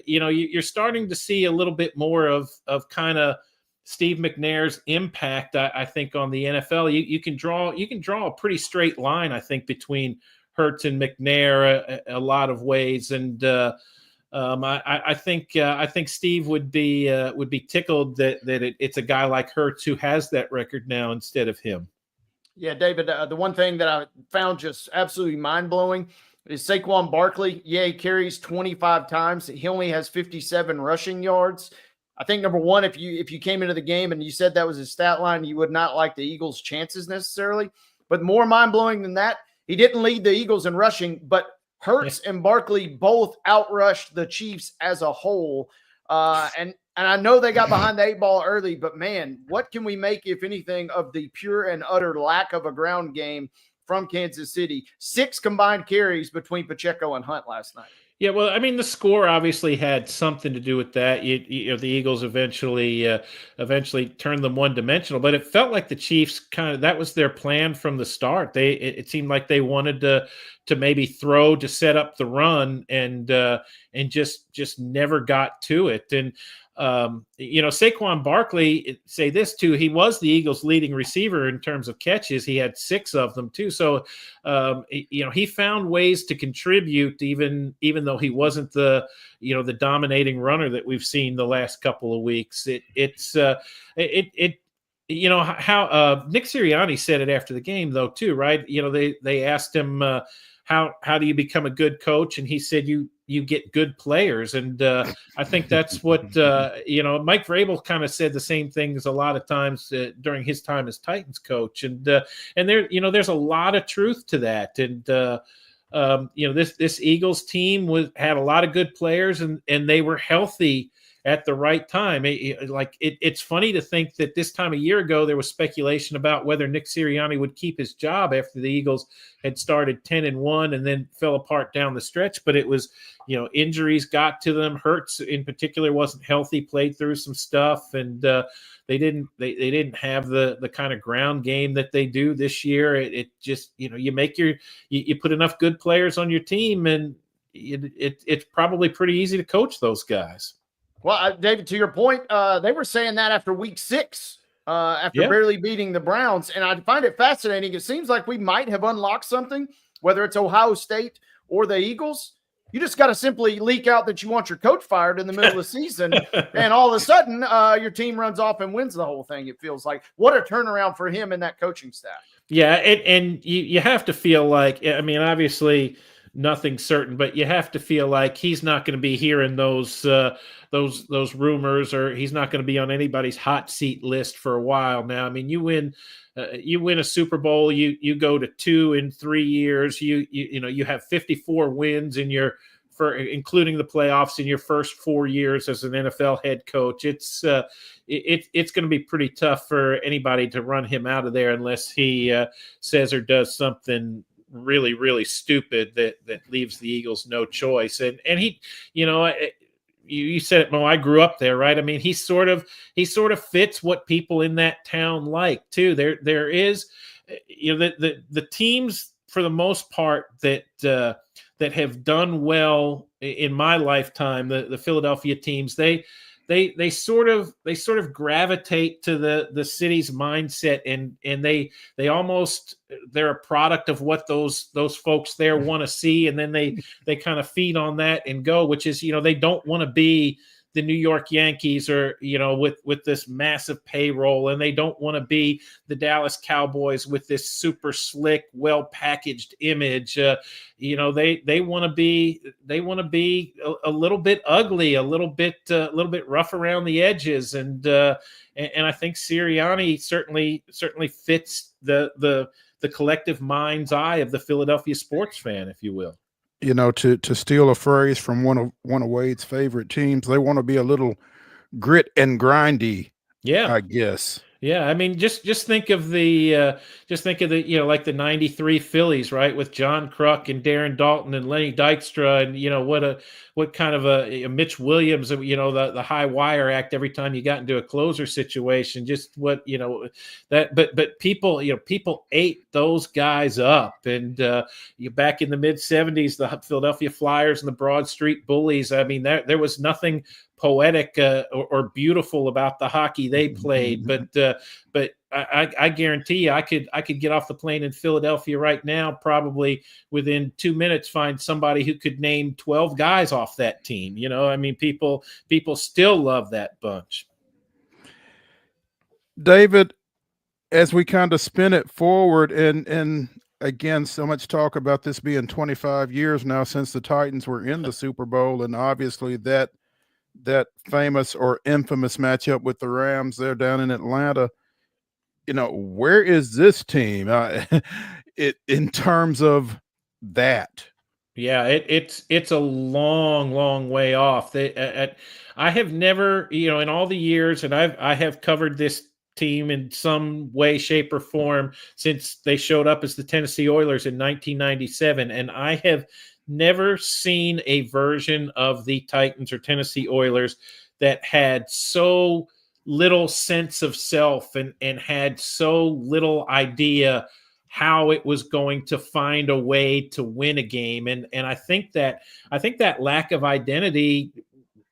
you're starting to see a little bit more of kind of Steve McNair's impact, I think, on the NFL. You can draw a pretty straight line, I think, between Hurts and McNair a lot of ways, and I think Steve would be tickled that it's a guy like Hurts who has that record now instead of him. Yeah, David, the one thing that I found just absolutely mind-blowing is Saquon Barkley. Yeah, he carries 25 times. He only has 57 rushing yards. I think, number one, if you came into the game and you said that was his stat line, you would not like the Eagles' chances necessarily. But more mind-blowing than that, he didn't lead the Eagles in rushing, but Hurts and Barkley both outrushed the Chiefs as a whole. And I know they got behind the 8 ball early, but man, what can we make, if anything, of the pure and utter lack of a ground game from Kansas City. 6 combined carries between Pacheco and Hunt last night. Yeah, well, I mean, the score obviously had something to do with that. You know, the Eagles eventually turned them one-dimensional, but it felt like the Chiefs that was their plan from the start. It seemed like they wanted to maybe throw to set up the run, and just never got to it. And you know, Saquon Barkley, say this too, he was the Eagles' leading receiver in terms of catches. He had 6 of them too. So, you know, he found ways to contribute, even though he wasn't the dominating runner that we've seen the last couple of weeks. You know how Nick Sirianni said it after the game though too, right? You know, they asked him how do you become a good coach, and he said you get good players. And I think that's what, you know, Mike Vrabel kind of said the same things a lot of times during his time as Titans coach. And there, you know, there's a lot of truth to that. And, you know, this Eagles team had a lot of good players, and they were healthy at the right time. It's funny to think that this time a year ago, there was speculation about whether Nick Sirianni would keep his job after the Eagles had started 10-1 and then fell apart down the stretch. But it was, you know, injuries got to them. Hurts in particular wasn't healthy, played through some stuff, and they didn't have the kind of ground game that they do this year. It just, you know, you put enough good players on your team, and it's probably pretty easy to coach those guys. Well, David, to your point, they were saying that after week 6, after barely beating the Browns. And I find it fascinating. It seems like we might have unlocked something, whether it's Ohio State or the Eagles. You just got to simply leak out that you want your coach fired in the middle of the season, and all of a sudden your team runs off and wins the whole thing, it feels like. What a turnaround for him and that coaching staff. Yeah, and you have to feel like, I mean, obviously nothing's certain, but you have to feel like he's not going to be hearing those rumors, or he's not going to be on anybody's hot seat list for a while now. I mean, you win a Super Bowl, you go to 2 in 3 years, you know, you have 54 wins including the playoffs in your first 4 years as an NFL head coach. It's going to be pretty tough for anybody to run him out of there unless he says or does something really, really stupid that leaves the Eagles no choice. And he, you know, you said it, Mo, I grew up there, right? I mean, he sort of fits what people in that town like too. There is, you know, the teams for the most part that have done well in my lifetime, the Philadelphia teams, they sort of gravitate to the city's mindset, and they're a product of what those folks there want to see, and then they kind of feed on that and go, which is, you know, they don't want to be the New York Yankees, or, you know, with this massive payroll, and they don't want to be the Dallas Cowboys with this super slick, well packaged image. You know, they want to be a little bit ugly, a little bit rough around the edges, and I think Sirianni certainly fits the collective mind's eye of the Philadelphia sports fan, if you will. You know, to steal a phrase from one of Wade's favorite teams, they want to be a little grit and grindy. Yeah, I guess. Yeah, I mean, just think of the you know, like the '93 Phillies, right, with John Kruk and Darren Dalton and Lenny Dykstra, and, you know, what kind of a Mitch Williams, you know, the high wire act every time you got into a closer situation. Just what, you know, that, but people, you know, people ate those guys up, and you back in the mid '70s, the Philadelphia Flyers and the Broad Street Bullies. I mean, there was nothing poetic or beautiful about the hockey they played, but I guarantee you, I could get off the plane in Philadelphia right now, probably within 2 minutes, find somebody who could name 12 guys off that team. You know, I mean, people still love that bunch. David, as we kind of spin it forward, and again, so much talk about this being 25 years now since the Titans were in the Super Bowl, and obviously that famous or infamous matchup with the Rams there down in Atlanta. You know, where is this team in terms of that? Yeah, it's a long way off. I have never, you know, in all the years, and I have covered this team in some way, shape, or form since they showed up as the Tennessee Oilers in 1997. And I have never seen a version of the Titans or Tennessee Oilers that had so little sense of self and had so little idea how it was going to find a way to win a game. And I think that lack of identity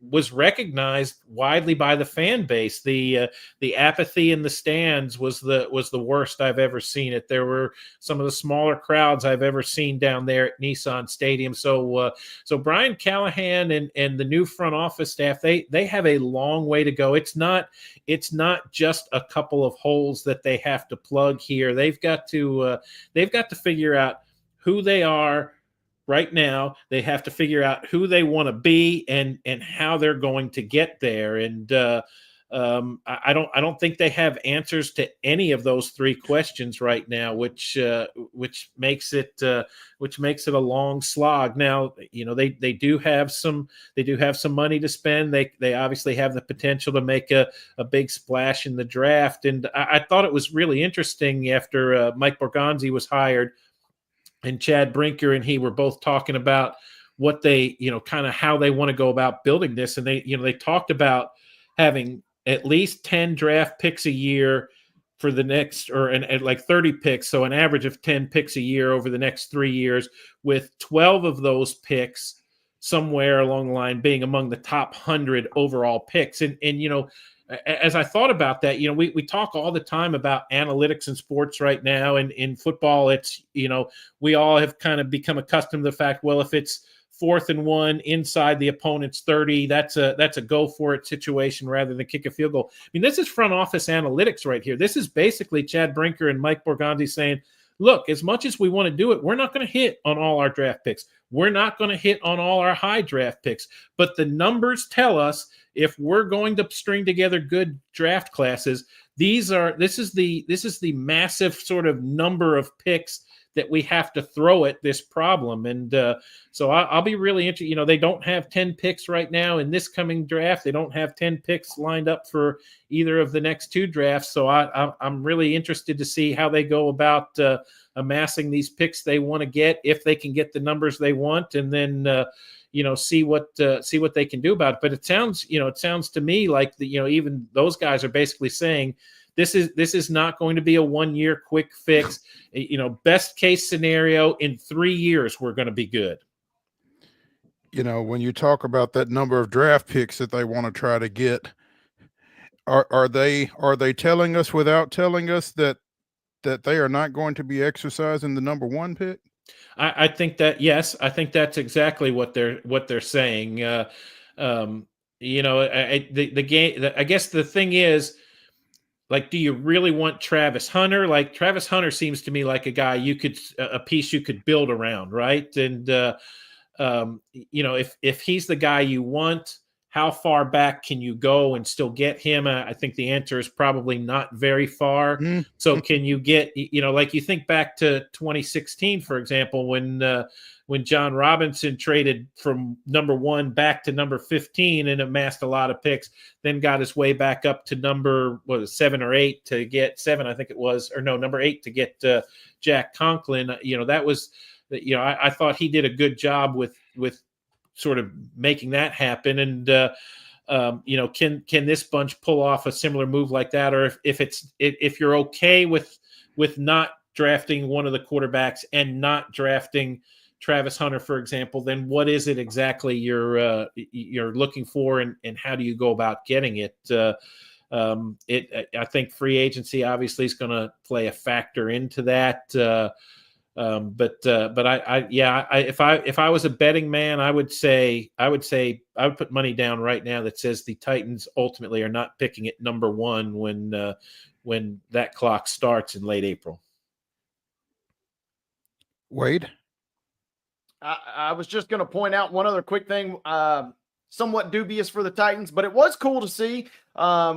was recognized widely by the fan base. The apathy in the stands was the worst I've ever seen it. There were some of the smaller crowds I've ever seen down there at Nissan Stadium. So Brian Callahan and the new front office staff, they have a long way to go. It's not just a couple of holes that they have to plug here. They've got to figure out who they are right now. They have to figure out who they want to be and how they're going to get there. And I don't think they have answers to any of those three questions right now, which makes it a long slog. Now, they do have some money to spend. They obviously have the potential to make a big splash in the draft. And I thought it was really interesting after Mike Borgonzi was hired, and Chad Brinker and he were both talking about what they, kind of how they want to go about building this. And they talked about having at least 10 draft picks a year for the next, and like 30 picks. So an average of 10 picks a year over the next 3 years, with 12 of those picks somewhere along the line being among the top 100 overall picks. And as I thought about that, we talk all the time about analytics in sports right now, and in football, it's, we all have kind of become accustomed to the fact, well, if it's 4th and 1 inside the opponent's 30, that's a go for it situation rather than kick a field goal. I mean, this is front office analytics right here. This is basically Chad Brinker and Mike Borgonzi saying, look, as much as we want to do it, we're not going to hit on all our draft picks. We're not going to hit on all our high draft picks, but the numbers tell us if we're going to string together good draft classes, this is the massive sort of number of picks that we have to throw at this problem. And so I'll be really interested. They don't have 10 picks right now in this coming draft. They don't have 10 picks lined up for either of the next 2 drafts. So I'm really interested to see how they go about amassing these picks they want to get, if they can get the numbers they want, and then see what they can do about it. But it sounds to me like even those guys are basically saying this is not going to be a 1-year quick fix. Best case scenario, in 3 years we're going to be good. When you talk about that number of draft picks that they want to try to get, are they telling us without telling us that they are not going to be exercising the number 1 pick? I think that, yes, I think that's exactly what they're saying. The game. I guess the thing is, like, do you really want Travis Hunter? Like, Travis Hunter seems to me like a guy a piece you could build around, right? And if he's the guy you want, how far back can you go and still get him? I think the answer is probably not very far. So can you get, like, you think back to 2016, for example, when John Robinson traded from number 1 back to number 15 and amassed a lot of picks, then got his way back up to number 7 or 8 to get 7, I think it was, or no, number 8 to get Jack Conklin. That was, I thought he did a good job with sort of making that happen. And can this bunch pull off a similar move like that? Or if you're okay with not drafting one of the quarterbacks and not drafting Travis Hunter, for example, then what is it exactly you're looking for, and how do you go about getting it? I think free agency obviously is going to play a factor into that. If I was a betting man, I would put money down right now that says the Titans ultimately are not picking at number 1 when that clock starts in late April. Wade? I was just going to point out one other quick thing, somewhat dubious for the Titans, but it was cool to see.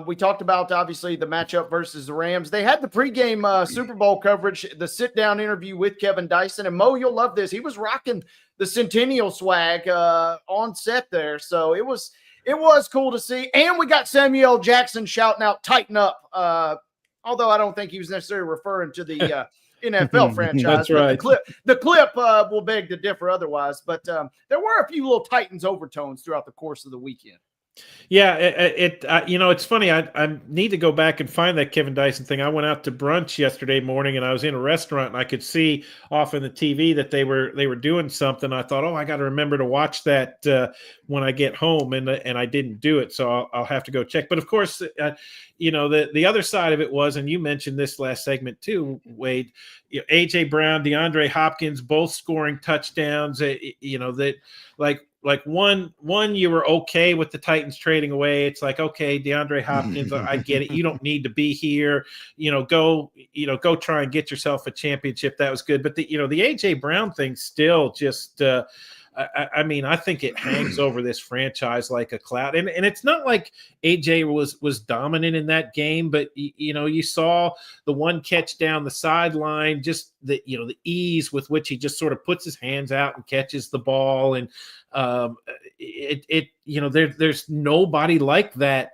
We talked about, obviously, the matchup versus the Rams. They had the pregame Super Bowl coverage, the sit-down interview with Kevin Dyson. And, Mo, you'll love this. He was rocking the Centennial swag on set there. So it was cool to see. And we got Samuel Jackson shouting out, "Tighten up," although I don't think he was necessarily referring to the NFL franchise. That's right. The clip will beg to differ otherwise, but there were a few little Titans overtones throughout the course of the weekend. Yeah, it's funny. I need to go back and find that Kevin Dyson thing. I went out to brunch yesterday morning, and I was in a restaurant, and I could see off in the TV that they were doing something. I thought, I got to remember to watch that when I get home, and I didn't do it, so I'll have to go check. But of course, the other side of it was, and you mentioned this last segment too, Wade. AJ Brown, DeAndre Hopkins, both scoring touchdowns. Like one you were okay with the Titans trading away. It's like, okay, DeAndre Hopkins, I get it. You don't need to be here. Go try and get yourself a championship. That was good. But the AJ Brown thing still just I think it hangs over this franchise like a cloud. And it's not like AJ was dominant in that game, but you saw the one catch down the sideline, just the ease with which he just sort of puts his hands out and catches the ball. And there's nobody like that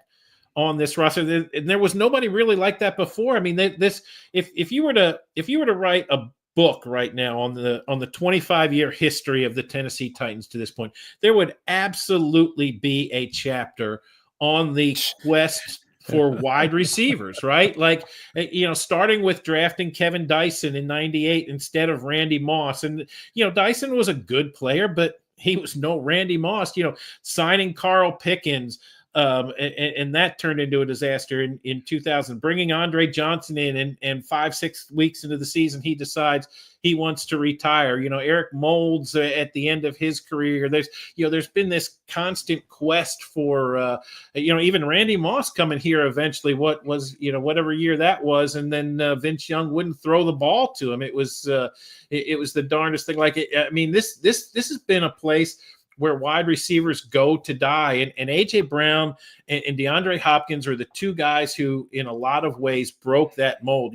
on this roster. And there was nobody really like that before. I mean, if you were to write a book right now on the 25-year history of the Tennessee Titans to this point, there would absolutely be a chapter on the quest for wide receivers, right? Like, starting with drafting Kevin Dyson in 98 instead of Randy Moss. And, Dyson was a good player, but he was no Randy Moss, signing Carl Pickens, and that turned into a disaster in 2000. Bringing Andre Johnson in, and 5-6 weeks into the season, he decides he wants to retire. Eric Moulds at the end of his career. There's been this constant quest for even Randy Moss coming here eventually. What was whatever year that was, and then Vince Young wouldn't throw the ball to him. It was the darndest thing. This has been a place where wide receivers go to die. And A.J. Brown and DeAndre Hopkins are the two guys who, in a lot of ways, broke that mold.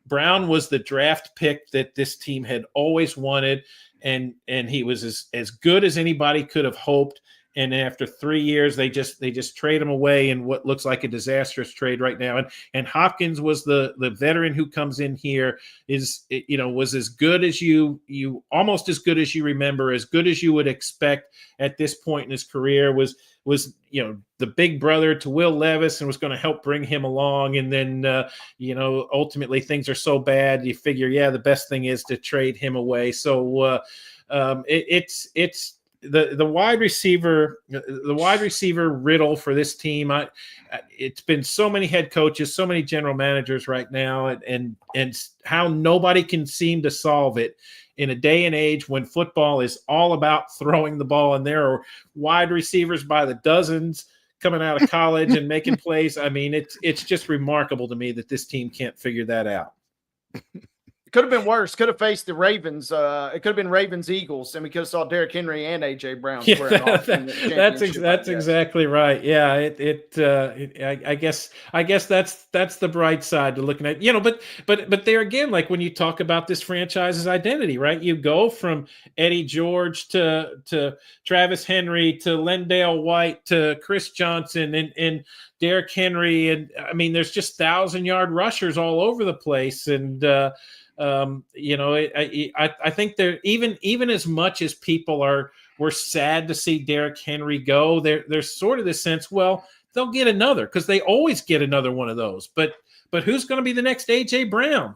Brown was the draft pick that this team had always wanted, and he was as good as anybody could have hoped. And after 3 years, they just trade him away in what looks like a disastrous trade right now. And Hopkins was the veteran who comes in here, was as good as you almost as good as you remember, as good as you would expect at this point in his career, was the big brother to Will Levis, and was going to help bring him along. And then ultimately things are so bad, you figure, the best thing is to trade him away. So it's the wide receiver riddle for this team. It's been so many head coaches, so many general managers right now, and how nobody can seem to solve it in a day and age when football is all about throwing the ball, and there are wide receivers by the dozens coming out of college and making plays. I mean, it's just remarkable to me that this team can't figure that out. It could have been worse. Could have faced the Ravens. It could have been Ravens Eagles, and we could have saw Derrick Henry and AJ Brown squaring off. That's exactly right. Yeah, I guess that's the bright side to looking at. But there again, like when you talk about this franchise's identity, right? You go from Eddie George to Travis Henry to Lendale White to Chris Johnson and Derrick Henry, and I mean, there's just 1,000-yard rushers all over the place, and I think there even as much as people were sad to see Derrick Henry go, there's sort of this sense, well, they'll get another, because they always get another one of those. But who's going to be the next A.J. Brown,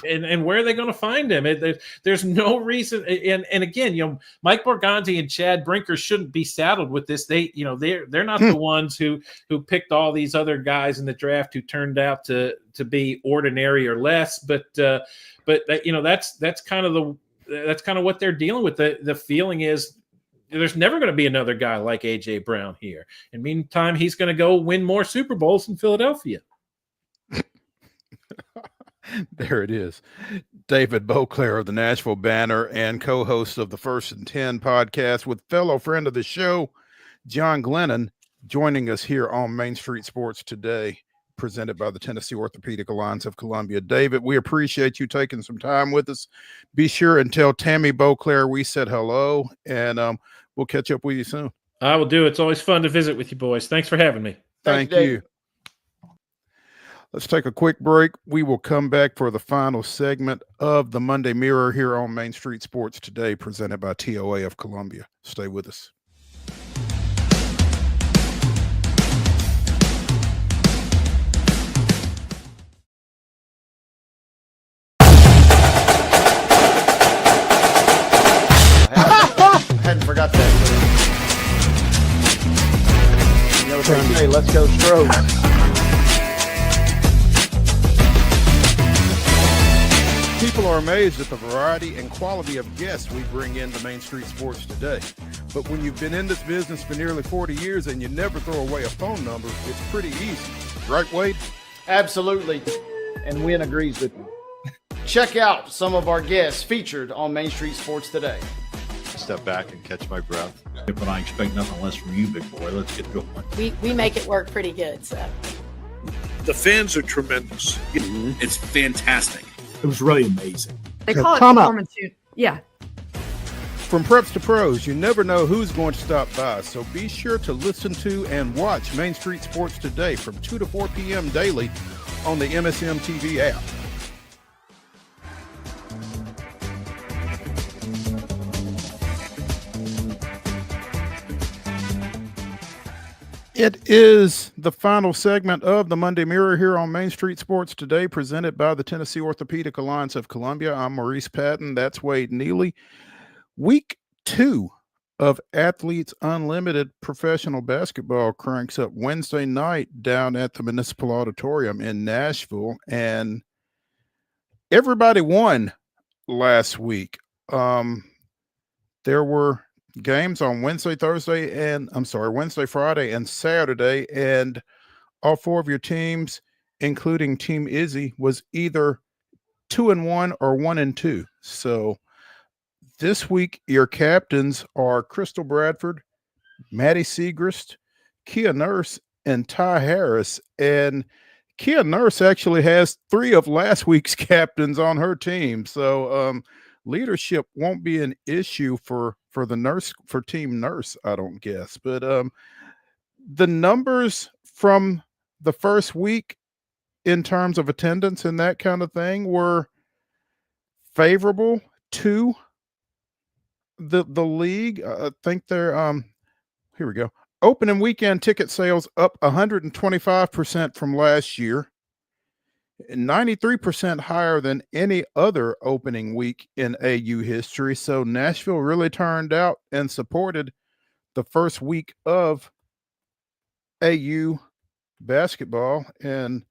and where are they going to find him? There's no reason. And again, Mike Borgonzi and Chad Brinker shouldn't be saddled with this. They're not the ones who picked all these other guys in the draft who turned out to be ordinary or less. But that's kind of what they're dealing with. The feeling is there's never going to be another guy like A.J. Brown here. In the meantime, he's going to go win more Super Bowls in Philadelphia. There it is. David Beauclair of the Nashville Banner and co-host of the First and 10 podcast, with fellow friend of the show, John Glennon, joining us here on Main Street Sports today, presented by the Tennessee Orthopedic Alliance of Columbia. David, we appreciate you taking some time with us. Be sure and tell Tammy Beauclair we said hello, and we'll catch up with you soon. I will do. It's always fun to visit with you boys. Thanks for having me. Thank you. Let's take a quick break. We will come back for the final segment of the Monday Mirror here on Main Street Sports Today, presented by TOA of Columbia. Stay with us. Hadn't forgot that. You know what they say, let's go Strokes. People are amazed at the variety and quality of guests we bring into Main Street Sports Today. But when you've been in this business for nearly 40 years and you never throw away a phone number, it's pretty easy. Right, Wade? Absolutely. And Wynn agrees with me. Check out some of our guests featured on Main Street Sports Today. Step back and catch my breath. But I expect nothing less from you, big boy. Let's get going. We make it work pretty good. So the fans are tremendous. It's fantastic. It was really amazing. They call it performance. Yeah. From preps to pros, you never know who's going to stop by, so be sure to listen to and watch Main Street Sports Today from 2 to 4 p.m. daily on the MSM TV app. It is the final segment of the Monday Mirror here on Main Street Sports Today, presented by the Tennessee Orthopedic Alliance of Columbia. I'm Maurice Patton. That's Wade Neely. Week 2 of Athletes Unlimited Professional Basketball cranks up Wednesday night down at the Municipal Auditorium in Nashville, and everybody won last week. There were games on Wednesday, Friday, and Saturday, and all 4 of your teams, including Team Izzy, was either 2-1 or 1-2. So this week, your captains are Crystal Bradford, Maddie Segrist, Kia Nurse, and Ty Harris. And Kia Nurse actually has 3 of last week's captains on her team. So leadership won't be an issue for Team Nurse, I don't guess. But the numbers from the first week in terms of attendance and that kind of thing were favorable to the league. I think they're here we go. Opening weekend ticket sales up 125% from last year. 93% higher than any other opening week in AU history. So Nashville really turned out and supported the first week of AU basketball, and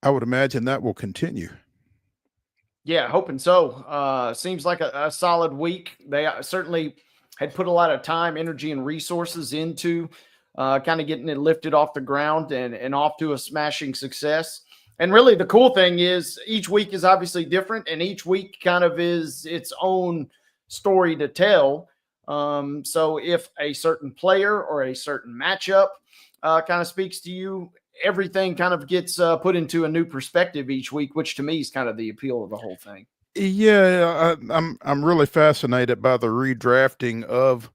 I would imagine that will continue. Yeah, hoping so. Seems like a solid week. They certainly had put a lot of time, energy, and resources into kind of getting it lifted off the ground and off to a smashing success. And really the cool thing is each week is obviously different, and each week kind of is its own story to tell. So if a certain player or a certain matchup kind of speaks to you, everything kind of gets put into a new perspective each week, which to me is kind of the appeal of the whole thing. Yeah, I'm really fascinated by the redrafting of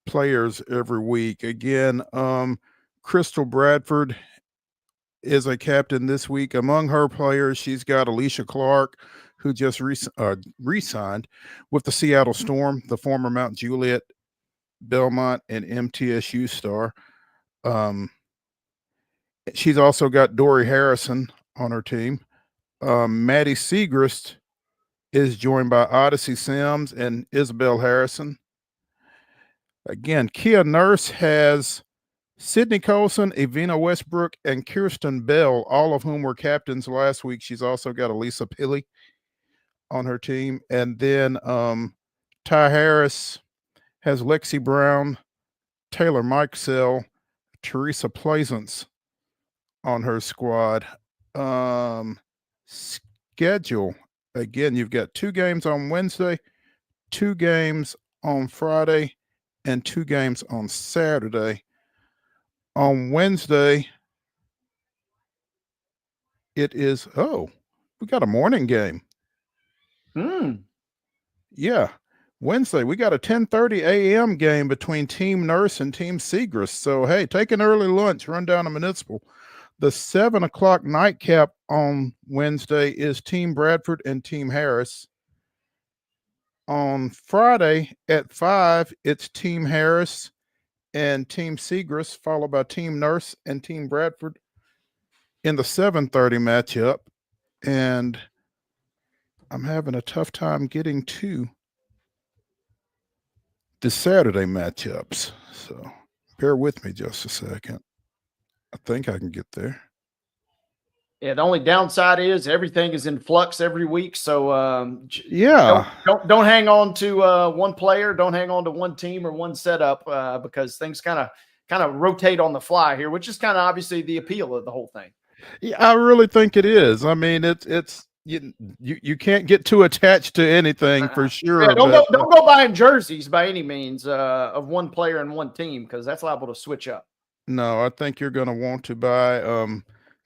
players every week. Again, Crystal Bradford is a captain this week. Among her players, she's got Alicia Clark, who just re-signed with the Seattle Storm, the former Mount Juliet, Belmont, and MTSU star. She's also got Dory Harrison on her team. Maddie Segrist is joined by Odyssey Sims and Isabel Harrison. Again, Kia Nurse has Sydney Colson, Evina Westbrook, and Kirsten Bell, all of whom were captains last week. She's also got Elisa Pilley on her team. And then Ty Harris has Lexi Brown, Taylor Mikesell, Teresa Plaisance on her squad. Schedule. Again, you've got 2 games on Wednesday, 2 games on Friday, and 2 games on Saturday. On Wednesday, it is, we got a morning game. Yeah. Wednesday, we got a 10:30 a.m. game between Team Nurse and Team Segrist. So, hey, take an early lunch, run down to Municipal. The 7 o'clock nightcap on Wednesday is Team Bradford and Team Harris. On Friday at 5, it's Team Harris and Team Seagrass, followed by Team Nurse and Team Bradford in the 7:30 matchup. And I'm having a tough time getting to the Saturday matchups. So bear with me just a second. I think I can get there. Yeah, the only downside is everything is in flux every week. So Yeah. don't hang on to one player, don't hang on to one team or one setup because things kind of rotate on the fly here, which is kind of obviously the appeal of the whole thing. Yeah, I really think it is. I mean, it's you can't get too attached to anything for sure. Yeah, don't but, go buying jerseys by any means of one player and one team because that's liable to switch up. No, I think you're going to want to buy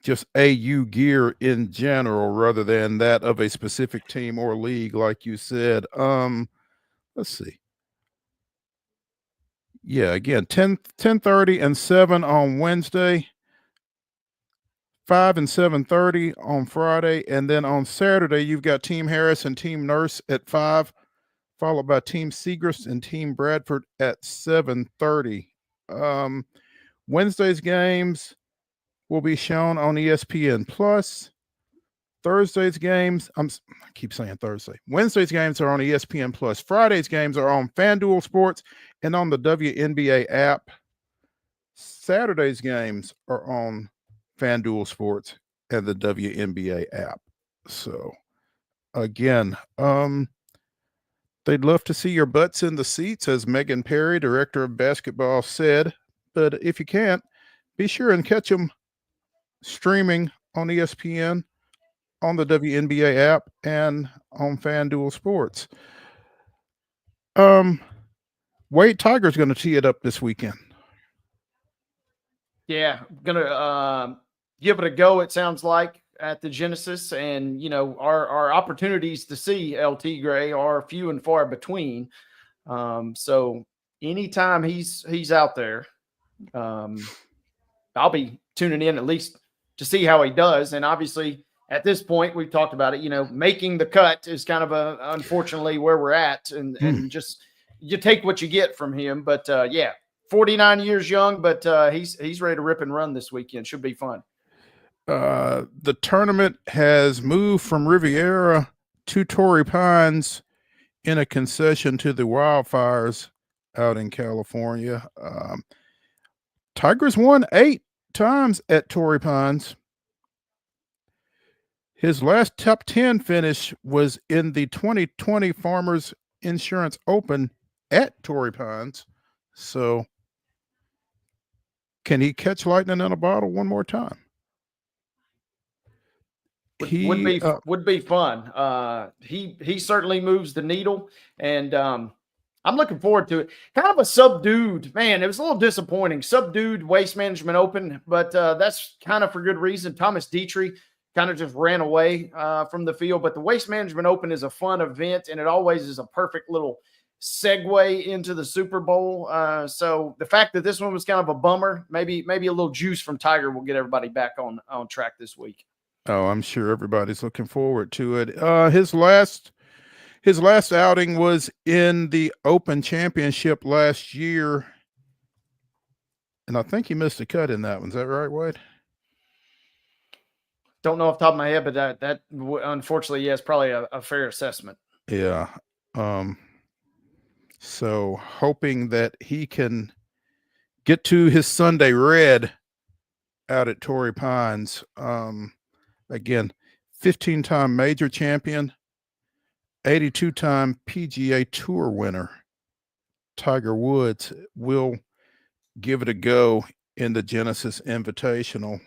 just AU gear in general rather than that of a specific team or league, like you said. Let's see. Yeah, again, 10:30 and 7 on Wednesday, 5 and 7:30 on Friday, and then on Saturday you've got Team Harris and Team Nurse at 5, followed by Team Seagrass and Team Bradford at 7:30. Wednesday's games will be shown on ESPN Plus. Thursday's games, I keep saying Thursday. Wednesday's games are on ESPN Plus. Friday's games are on FanDuel Sports and on the WNBA app. Saturday's games are on FanDuel Sports and the WNBA app. So again, they'd love to see your butts in the seats, as Megan Perry, director of basketball, said. But if you can't, be sure and catch them streaming on ESPN, on the WNBA app, and on FanDuel Sports. Wade Tiger's going to tee it up this weekend. Yeah, gonna give it a go. It sounds like at the Genesis, and our opportunities to see LT Gray are few and far between. So anytime he's out there, I'll be tuning in at least to see how he does. And obviously, at this point, we've talked about it. Making the cut is kind of unfortunately where we're at, and just you take what you get from him. But yeah. 49 years young, but he's ready to rip and run this weekend. Should be fun. The tournament has moved from Riviera to Torrey Pines in a concession to the wildfires out in California. Tigers won 8 times at Torrey Pines. His last top 10 finish was in the 2020 Farmers Insurance Open at Torrey Pines. So can he catch lightning in a bottle one more time? Would be fun. He certainly moves the needle, and I'm looking forward to it. Kind of a subdued, man. It was a little disappointing. Subdued Waste Management Open, but that's kind of for good reason. Thomas Dietrich kind of just ran away from the field, but the Waste Management Open is a fun event, and it always is a perfect little segue into the Super Bowl. So the fact that this one was kind of a bummer, maybe a little juice from Tiger will get everybody back on track this week. Oh, I'm sure everybody's looking forward to it. His last outing was in the Open Championship last year, and I think he missed a cut in that one. Is that right, Wade? Don't know off the top of my head, but that unfortunately, yes, probably a fair assessment. Yeah. So hoping that he can get to his Sunday red out at Torrey Pines. Again, 15-time major champion, 82-time PGA Tour winner. Tiger Woods will give it a go in the Genesis Invitational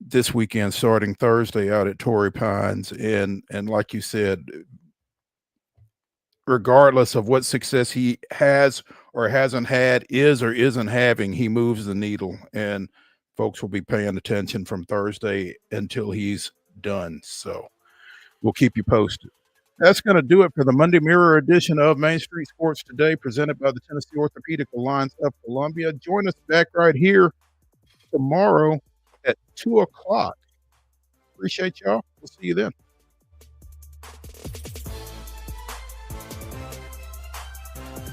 this weekend, starting Thursday out at Torrey Pines. And like you said, regardless of what success he has or hasn't had, is or isn't having, he moves the needle, and folks will be paying attention from Thursday until he's done. So we'll keep you posted. That's going to do it for the Monday Mirror edition of Main Street Sports Today, presented by the Tennessee Orthopedic Alliance of Columbia. Join us back right here tomorrow at 2 o'clock. Appreciate y'all. We'll see you then.